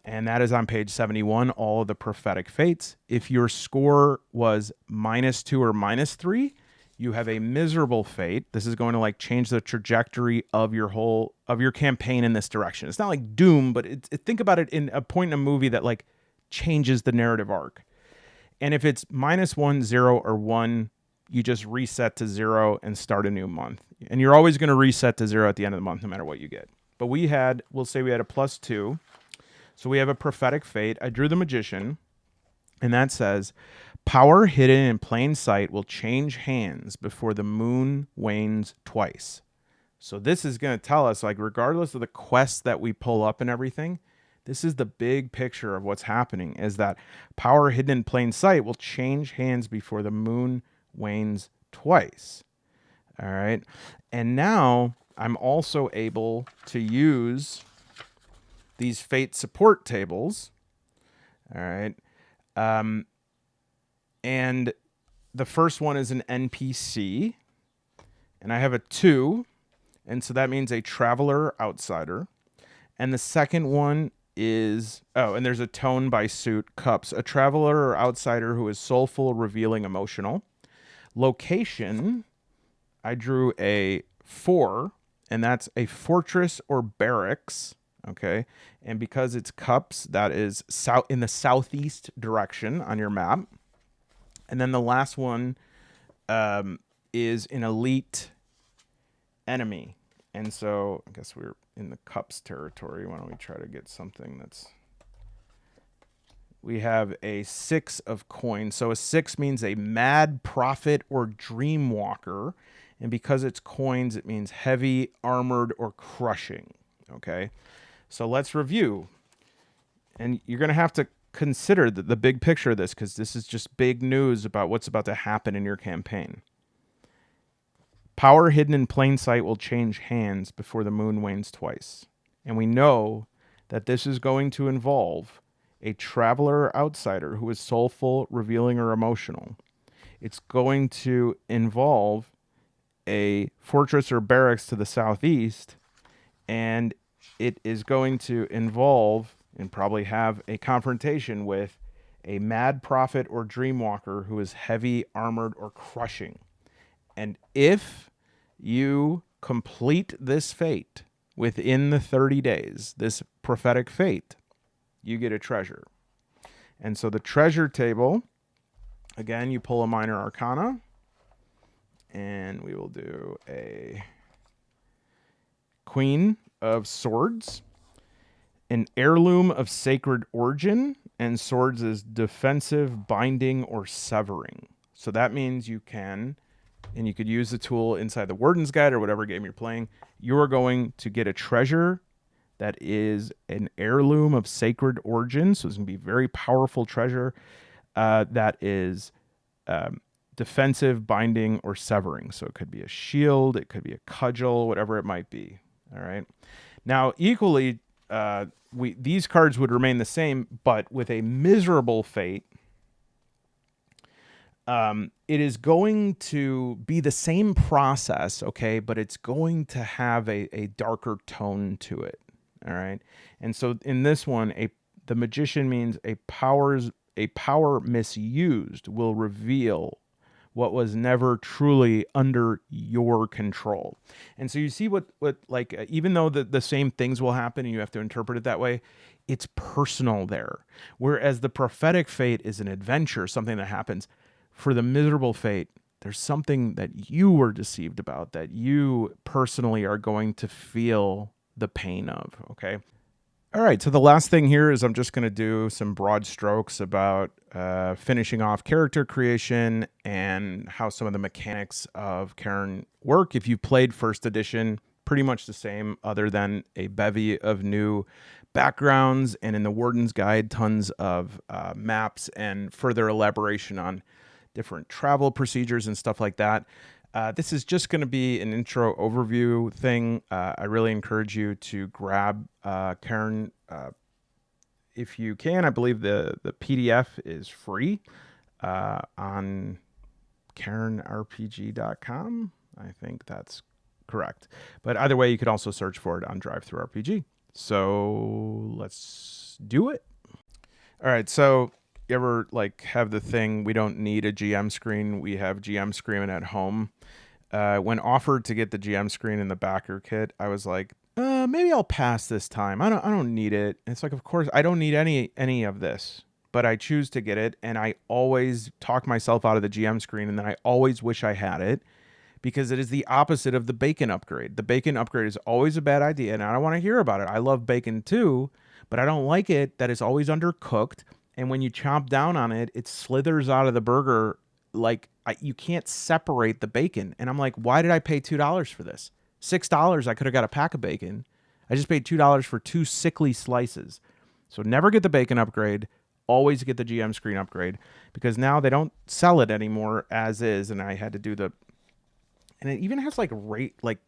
And that is on page 71, all of the prophetic fates. If your score was -2 or -3, you have a miserable fate. This is going to like change the trajectory of your campaign in this direction. It's not like doom, but think about it in a point in a movie that like changes the narrative arc. And if it's -1, 0, or 1, you just reset to 0 and start a new month. And you're always going to reset to 0 at the end of the month, no matter what you get. But we'll say we had a +2. So we have a prophetic fate. I drew the Magician, and that says, power hidden in plain sight will change hands before the moon wanes twice. So this is going to tell us, like, regardless of the quests that we pull up and everything, this is the big picture of what's happening, is that power hidden in plain sight will change hands before the moon wanes twice. All right. And now I'm also able to use these fate support tables. All right. And the first one is an NPC, and I have a 2, and so that means a traveler outsider. And the second one is, and there's a tone by suit, cups, a traveler or outsider who is soulful, revealing, emotional. Location, I drew a 4, and that's a fortress or barracks. Okay. And because it's cups, that is in the southeast direction on your map. And then the last one is an elite enemy. And so I guess we're in the cups territory. Why don't we try to get something that's... We have a 6 of coins. So a 6 means a mad prophet or dream walker. And because it's coins, it means heavy, armored, or crushing. Okay. So let's review. And you're going to have to consider the big picture of this, because this is just big news about what's about to happen in your campaign. Power hidden in plain sight will change hands before the moon wanes twice. And we know that this is going to involve a traveler or outsider who is soulful, revealing, or emotional. It's going to involve a fortress or barracks to the southeast, and it is going to involve and probably have a confrontation with a mad prophet or dreamwalker who is heavy, armored, or crushing. And if you complete this fate within the 30 days, this prophetic fate, you get a treasure. And so the treasure table, again, you pull a minor arcana, and we will do a Queen of Swords, an heirloom of sacred origin, and swords is defensive, binding, or severing. So that means you can, and you could use the tool inside the Warden's Guide or whatever game you're playing. You're going to get a treasure that is an heirloom of sacred origin. So it's going to be a very powerful treasure that is defensive, binding, or severing. So it could be a shield, it could be a cudgel, whatever it might be. All right. Now, equally, these cards would remain the same, but with a miserable fate, it is going to be the same process, okay, but it's going to have a darker tone to it. All right. And so in this one, the magician means a power misused will reveal what was never truly under your control. And so you see what like, even though the same things will happen and you have to interpret it that way, it's personal there. Whereas the prophetic fate is an adventure, something that happens. For the miserable fate, there's something that you were deceived about, that you personally are going to feel the pain of, okay? All right, so the last thing here is I'm just going to do some broad strokes about finishing off character creation and how some of the mechanics of Cairn work. If you've played first edition, pretty much the same, other than a bevy of new backgrounds, and in the Warden's Guide, tons of maps and further elaboration on different travel procedures and stuff like that. This is just going to be an intro overview thing. I really encourage you to grab Cairn if you can. I believe the PDF is free on cairnrpg.com. I think that's correct. But either way, you could also search for it on DriveThruRPG. So let's do it. All right, so you ever like have the thing, we don't need a GM screen, we have GM screen at home? When offered to get the GM screen in the backer kit, I was like, maybe I'll pass this time. I don't need it. And it's like, of course, I don't need any of this, but I choose to get it, and I always talk myself out of the GM screen, and then I always wish I had it, because it is the opposite of the bacon upgrade. The bacon upgrade is always a bad idea, and I don't want to hear about it. I love bacon too, but I don't like it that it's always undercooked, and when you chomp down on it, it slithers out of the burger like you can't separate the bacon. And I'm like, why did I pay $2 for this? $6, I could have got a pack of bacon. I just paid $2 for 2 sickly slices. So never get the bacon upgrade. Always get the GM screen upgrade, because now they don't sell it anymore as is. And I had to do the, and it even has like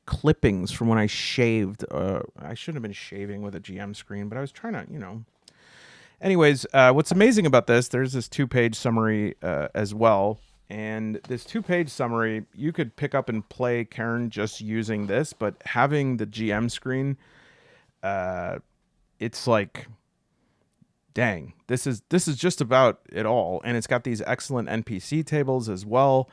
clippings from when I shaved. I shouldn't have been shaving with a GM screen, but I was trying to, Anyways, what's amazing about this, there's this 2-page summary as well. And this 2-page summary, you could pick up and play Cairn just using this, but having the GM screen, it's like, dang, this is just about it all. And it's got these excellent NPC tables as well.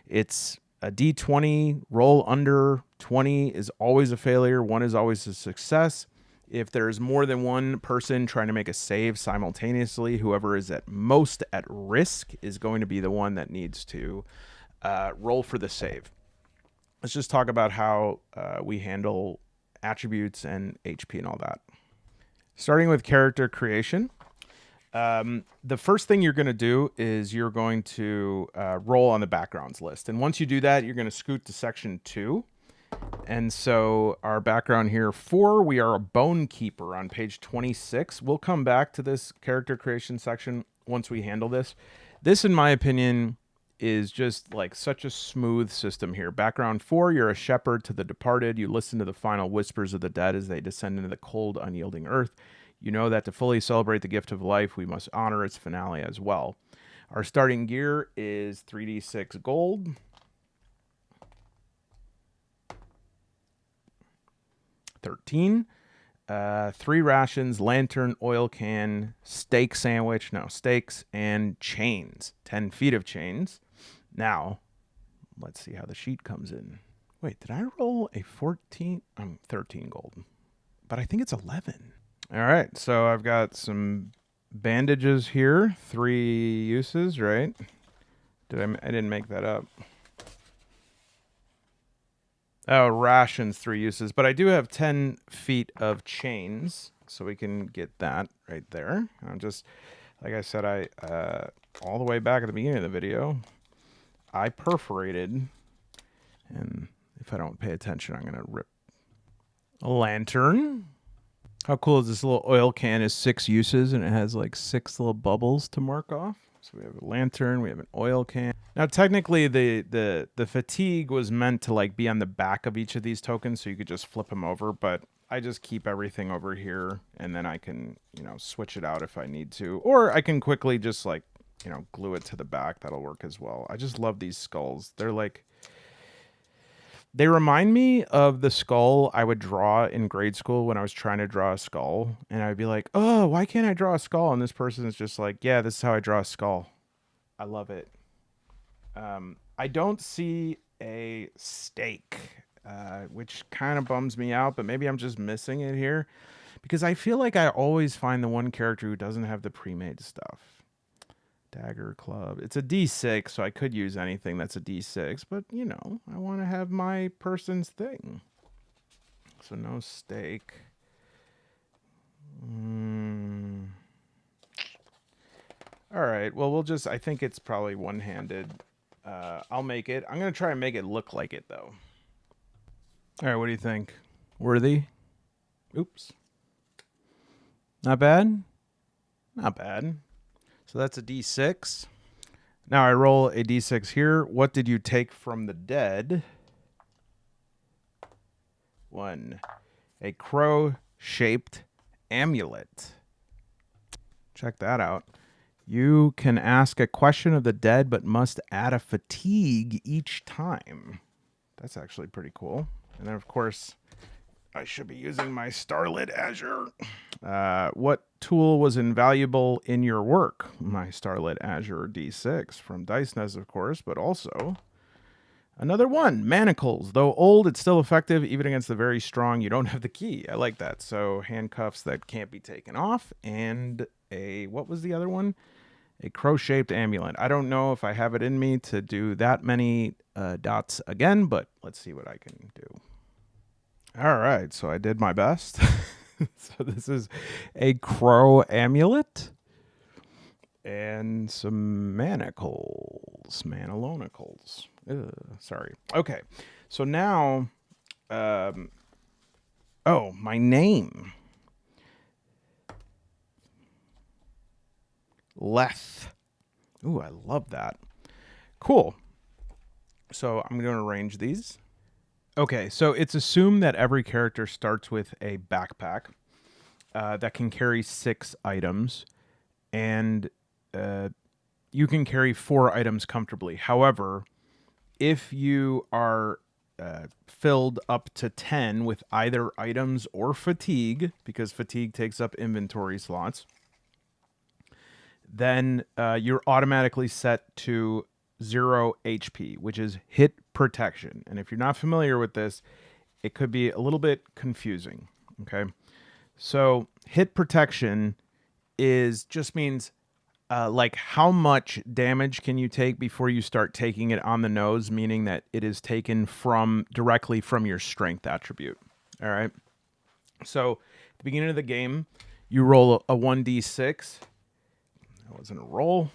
It's a D20, roll under 20 is always a failure. 1 is always a success. If there's more than one person trying to make a save simultaneously, whoever is at most at risk is going to be the one that needs to roll for the save. Let's just talk about how we handle attributes and HP and all that. Starting with character creation. The first thing you're going to do is you're going to roll on the backgrounds list. And once you do that, you're going to scoot to section 2. And so our background here, 4, we are a bone keeper on page 26. We'll come back to this character creation section once we handle this. This, in my opinion, is just like such a smooth system here. Background 4, you're a shepherd to the departed. You listen to the final whispers of the dead as they descend into the cold, unyielding earth. You know that to fully celebrate the gift of life, we must honor its finale as well. Our starting gear is 3d6 gold. 13. 3 rations, lantern, oil can, steak sandwich, steaks, and chains. 10 feet of chains. Now, let's see how the sheet comes in. Wait, did I roll a 14? 13 gold. But I think it's 11. All right, so I've got some bandages here. 3 uses, right? I didn't make that up. Oh, rations, 3 uses. But I do have 10 feet of chains, so we can get that right there. I'm just, like I said, all the way back at the beginning of the video, I perforated. And if I don't pay attention, I'm going to rip a lantern. How cool is this? Little oil can is 6 uses, and it has like 6 little bubbles to mark off. So we have a lantern, we have an oil can. Now, technically, the fatigue was meant to like be on the back of each of these tokens, so you could just flip them over. But I just keep everything over here, and then I can, switch it out if I need to, or I can quickly just like, glue it to the back. That'll work as well. I just love these skulls. They're like, they remind me of the skull I would draw in grade school when I was trying to draw a skull. And I'd be like, oh, why can't I draw a skull? And this person is just like, yeah, this is how I draw a skull. I love it. I don't see a steak, which kind of bums me out, but maybe I'm just missing it here. Because I feel like I always find the one character who doesn't have the pre-made stuff. Dagger club. It's a D6, so I could use anything that's a D6, but I want to have my person's thing. So no steak. All right. Well, I think it's probably one-handed. I'll make it. I'm going to try and make it look like it, though. All right. What do you think? Worthy? Oops. Not bad? Not bad. So that's a D6. Now I roll a D6 here. What did you take from the dead? 1. A crow-shaped amulet. Check that out. You can ask a question of the dead, but must add a fatigue each time. That's actually pretty cool. And then, of course, I should be using my Starlit Azure. What tool was invaluable in your work? My Starlit Azure D6 from dicenest, of course, but also another one, manacles. Though old, it's still effective, even against the very strong. You don't have the key. I like that. So handcuffs that can't be taken off. And what was the other one? A crow-shaped amulet. I don't know if I have it in me to do that many dots again, but let's see what I can do. All right, so I did my best. So this is a crow amulet and some manacles, manalonicals. Sorry. Okay, so now, oh, my name. Leth. Ooh, I love that. Cool. So I'm going to arrange these. Okay, so it's assumed that every character starts with a backpack that can carry 6 items, and you can carry 4 items comfortably. However, if you are filled up to 10 with either items or fatigue, because fatigue takes up inventory slots, then you're automatically set to 0 HP, which is hit protection. And if you're not familiar with this, it could be a little bit confusing. Okay, so hit protection just means like how much damage can you take before you start taking it on the nose, meaning that it is taken directly from your strength attribute. All right. So at the beginning of the game, you roll a 1d6. That wasn't a roll.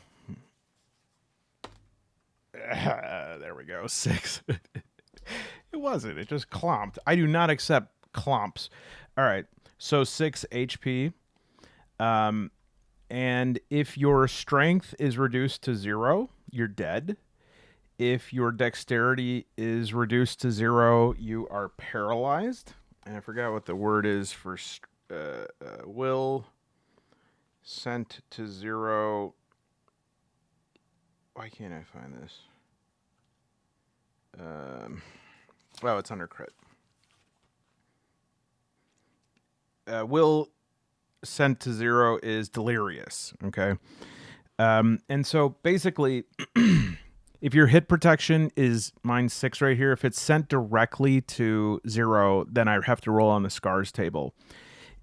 There we go. 6. It wasn't. It just clomped. I do not accept clomps. All right. So 6 HP. And if your strength is reduced to 0, you're dead. If your dexterity is reduced to 0, you are paralyzed. And I forgot what the word is for will sent to 0. Why can't I find this? Well, it's under crit. Will sent to 0 is delirious. Okay. And so basically, if your hit protection is -6 right here, if it's sent directly to 0, then I have to roll on the scars table.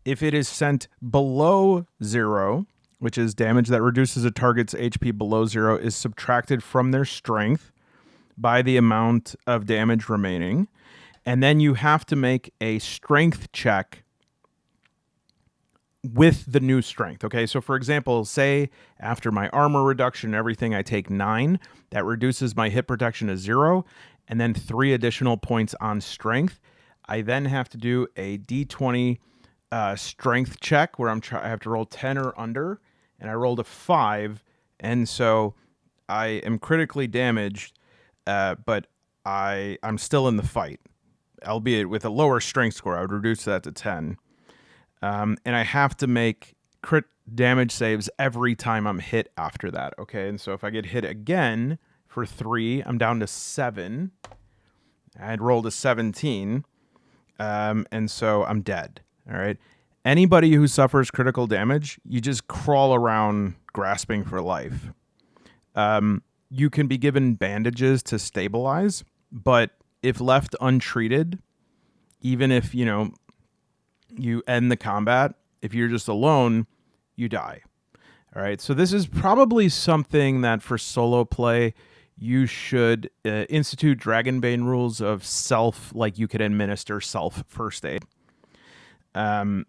If it is sent below 0, which is damage that reduces a target's HP below 0, is subtracted from their strength by the amount of damage remaining. And then you have to make a strength check with the new strength. Okay, so for example, say after my armor reduction and everything, I take 9. That reduces my hit protection to 0, and then 3 additional points on strength. I then have to do a d20 strength check where I have to roll 10 or under, and I rolled a 5, and so I am critically damaged, but I'm still in the fight, albeit with a lower strength score. I would reduce that to 10. And I have to make crit damage saves every time I'm hit after that. Okay, and so if I get hit again for 3, I'm down to 7. I'd rolled a 17, and so I'm dead. All right. Anybody who suffers critical damage, you just crawl around grasping for life. You can be given bandages to stabilize, but if left untreated, even if, you end the combat, if you're just alone, you die. All right. So this is probably something that for solo play, you should institute Dragonbane rules of self, like you could administer self first aid. And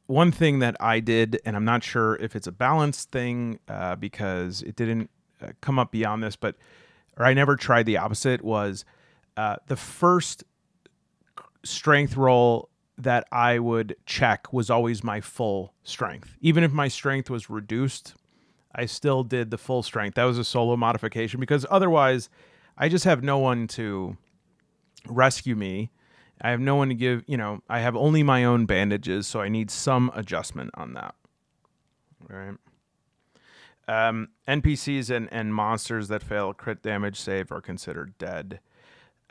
one thing that I did, and I'm not sure if it's a balanced thing because it didn't come up beyond this, or I never tried the opposite, was the first strength roll that I would check was always my full strength. Even if my strength was reduced, I still did the full strength. That was a solo modification because otherwise I just have no one to rescue me. I have no one to give, I have only my own bandages, so I need some adjustment on that. All right. NPCs and monsters that fail crit damage save are considered dead.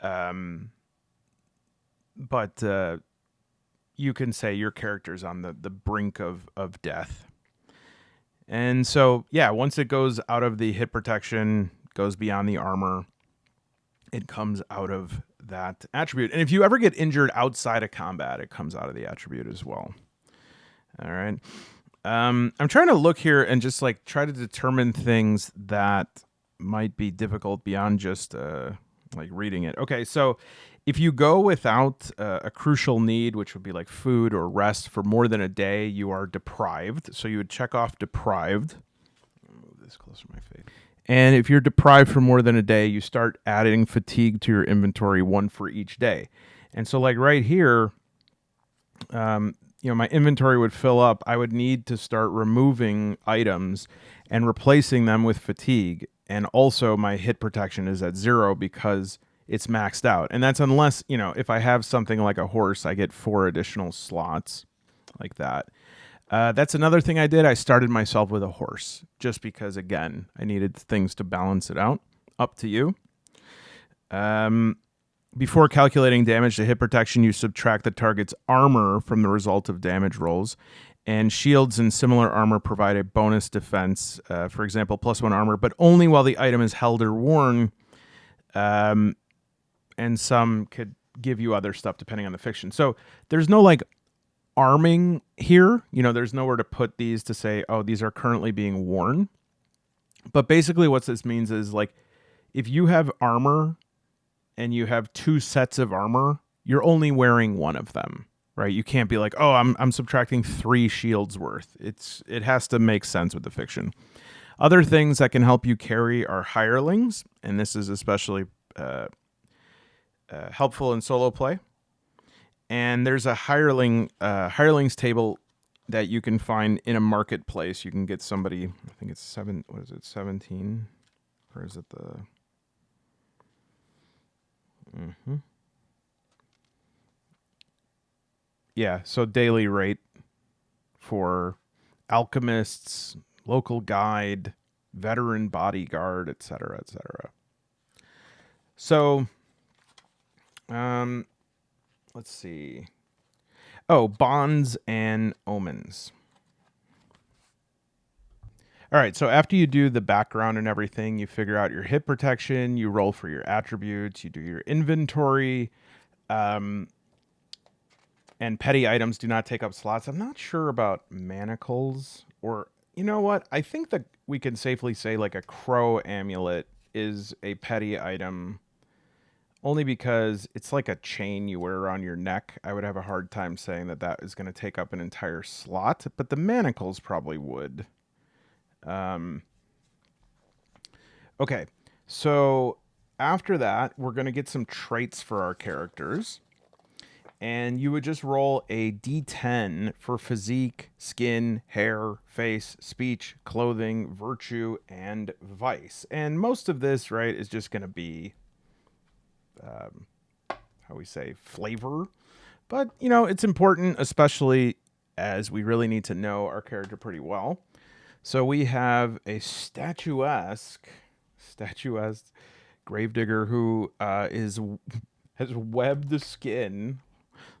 But you can say your character's on the brink of death. And so, yeah, once it goes out of the hit protection, goes beyond the armor, it comes out of that attribute. And if you ever get injured outside of combat, it comes out of the attribute as well. All right. I'm trying to look here and just like try to determine things that might be difficult beyond just like reading it. Okay, so if you go without a crucial need, which would be like food or rest for more than a day, you are deprived. So you would check off deprived. Move this closer to my face. And if you're deprived for more than a day, you start adding fatigue to your inventory, one for each day. And so like right here, my inventory would fill up. I would need to start removing items and replacing them with fatigue. And also my hit protection is at 0 because it's maxed out. And that's unless, if I have something like a horse, I get 4 additional slots like that. That's another thing I did. I started myself with a horse just because, again, I needed things to balance it out. Up to you. Before calculating damage to hit protection, you subtract the target's armor from the result of damage rolls. And shields and similar armor provide a bonus defense, for example, +1 armor, but only while the item is held or worn. And some could give you other stuff depending on the fiction. So there's no like arming here. There's nowhere to put these to say, oh, these are currently being worn. But basically what this means is like if you have armor and you have 2 sets of armor, you're only wearing one of them, right? You can't be like, oh, I'm subtracting 3 shields worth. It has to make sense with the fiction. Other things that can help you carry are hirelings, and this is especially helpful in solo play. And there's a hirelings table that you can find in a marketplace. You can get somebody, I think it's 17? Or is it the... Yeah, so daily rate for alchemists, local guide, veteran bodyguard, etc., etc. So, let's see. Oh, bonds and omens. All right, so after you do the background and everything, you figure out your hit protection, you roll for your attributes, you do your inventory, and petty items do not take up slots. I'm not sure about manacles, or you know what? I think that we can safely say like a crow amulet is a petty item, only because it's like a chain you wear around your neck. I would have a hard time saying that is going to take up an entire slot, but the manacles probably would. Okay, so after that, we're going to get some traits for our characters. And you would just roll a d10 for physique, skin, hair, face, speech, clothing, virtue, and vice. And most of this, right, is just going to be, how we say, flavor. But, it's important, especially as we really need to know our character pretty well. So we have a statuesque gravedigger who has webbed skin.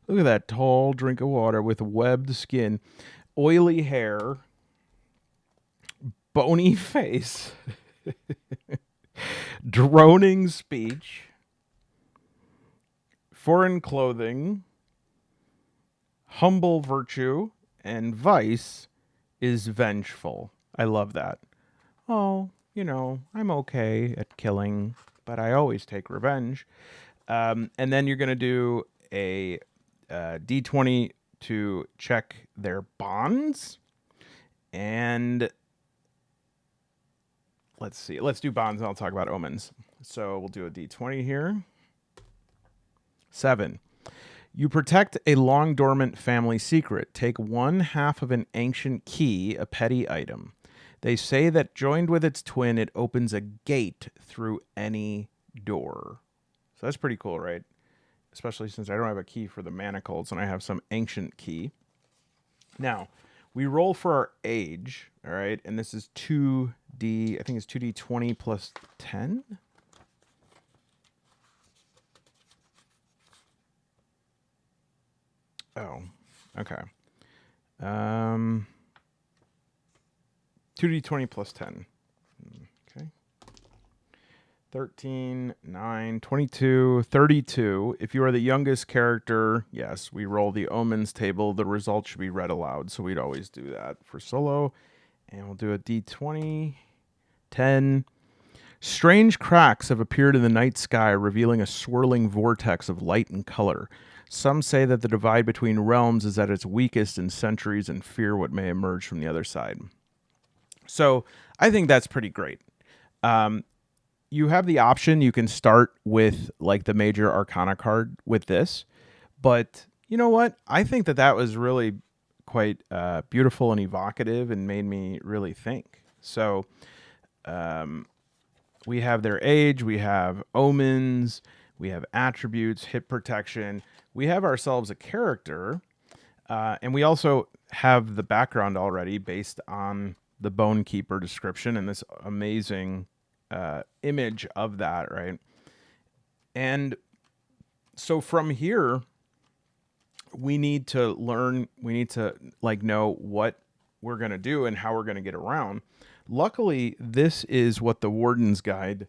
Look at that tall drink of water with webbed skin, oily hair, bony face, droning speech, foreign clothing, humble virtue, and vice is vengeful. I love that. Oh, I'm okay at killing, but I always take revenge. And then you're going to do a D20 to check their bonds. And let's see. Let's do bonds and I'll talk about omens. So we'll do a D20 here. 7. You protect a long dormant family secret. Take 1/2 of an ancient key, a petty item. They say that joined with its twin, it opens a gate through any door. So that's pretty cool, right? Especially since I don't have a key for the manacles and I have some ancient key. Now, We roll for our age, all right? And this is 2D, I think it's 2D20 plus 10. Oh, okay. 2D20 plus 10. Okay. 13, 9, 22, 32. If you are the youngest character, yes, we roll the omens table. The result should be read aloud, so we'd always do that for solo. And we'll do a D20. 10. Strange cracks have appeared in the night sky, revealing a swirling vortex of light and color. Some say that the divide between realms is at its weakest in centuries and fear what may emerge from the other side. So I think that's pretty great. You have the option. You can start with like the major Arcana card with this. But you know what? I think that was really quite beautiful and evocative and made me really think. So we have their age, we have omens, we have attributes, hit protection. We have ourselves a character, and we also have the background already based on the Bone Keeper description and this amazing image of that, right? And so from here, we need to learn, we need to like know what we're going to do and how we're going to get around. Luckily, this is what the Warden's Guide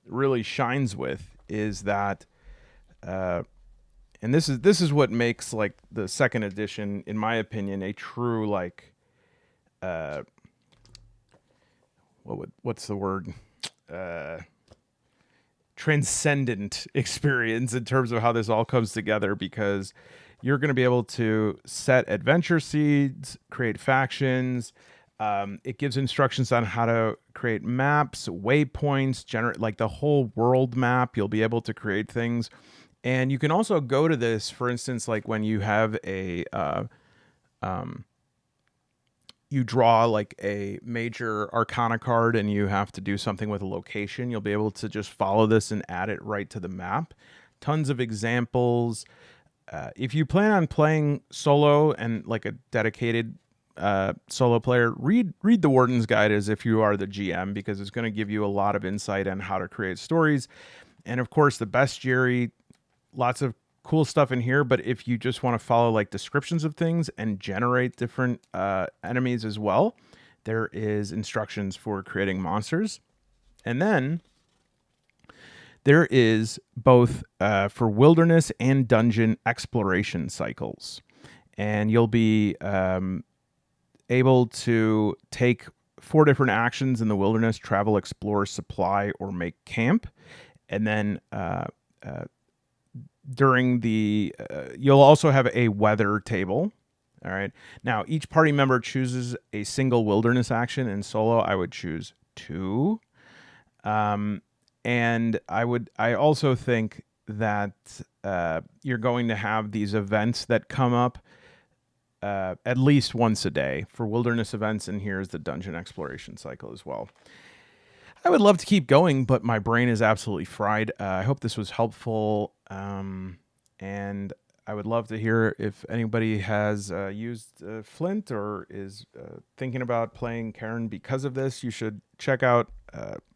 really shines with, is that, and this is what makes like the second edition, in my opinion, a true like, what's the word? Transcendent experience in terms of how this all comes together, because you're going to be able to set adventure seeds, create factions. It gives instructions on how to create maps, waypoints, generate like the whole world map. You'll be able to create things. And you can also go to this, for instance, like when you have a, you draw like a major Arcana card and you have to do something with a location, you'll be able to just follow this and add it right to the map. Tons of examples. If you plan on playing solo and like a dedicated solo player, read the Warden's Guide as if you are the GM, because it's going to give you a lot of insight on how to create stories. And of course, the bestiary, lots of cool stuff in here. But if you just want to follow like descriptions of things and generate different enemies as well, there is instructions for creating monsters. And then there is both for wilderness and dungeon exploration cycles. And you'll be able to take 4 different actions in the wilderness: travel, explore, supply, or make camp. And then during the, you'll also have a weather table. All right. Now, each party member chooses a single wilderness action. In solo, I would choose 2. And I also think that you're going to have these events that come up at least once a day for wilderness events. And here's the dungeon exploration cycle as well. I would love to keep going, but my brain is absolutely fried. I hope this was helpful. And I would love to hear if anybody has used Flint or is thinking about playing Cairn because of this. You should check out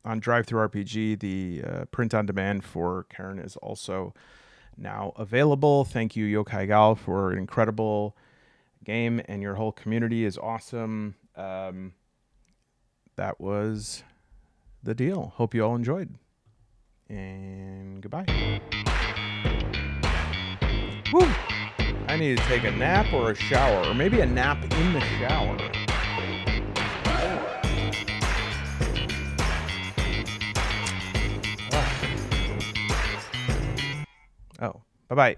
on DriveThruRPG, the print on demand for Cairn is also now available. Thank you, Yokai Gal, for an incredible game, and your whole community is awesome. That was the deal. Hope you all enjoyed. And goodbye. Woo! I need to take a nap or a shower, or maybe a nap in the shower. Oh, bye-bye.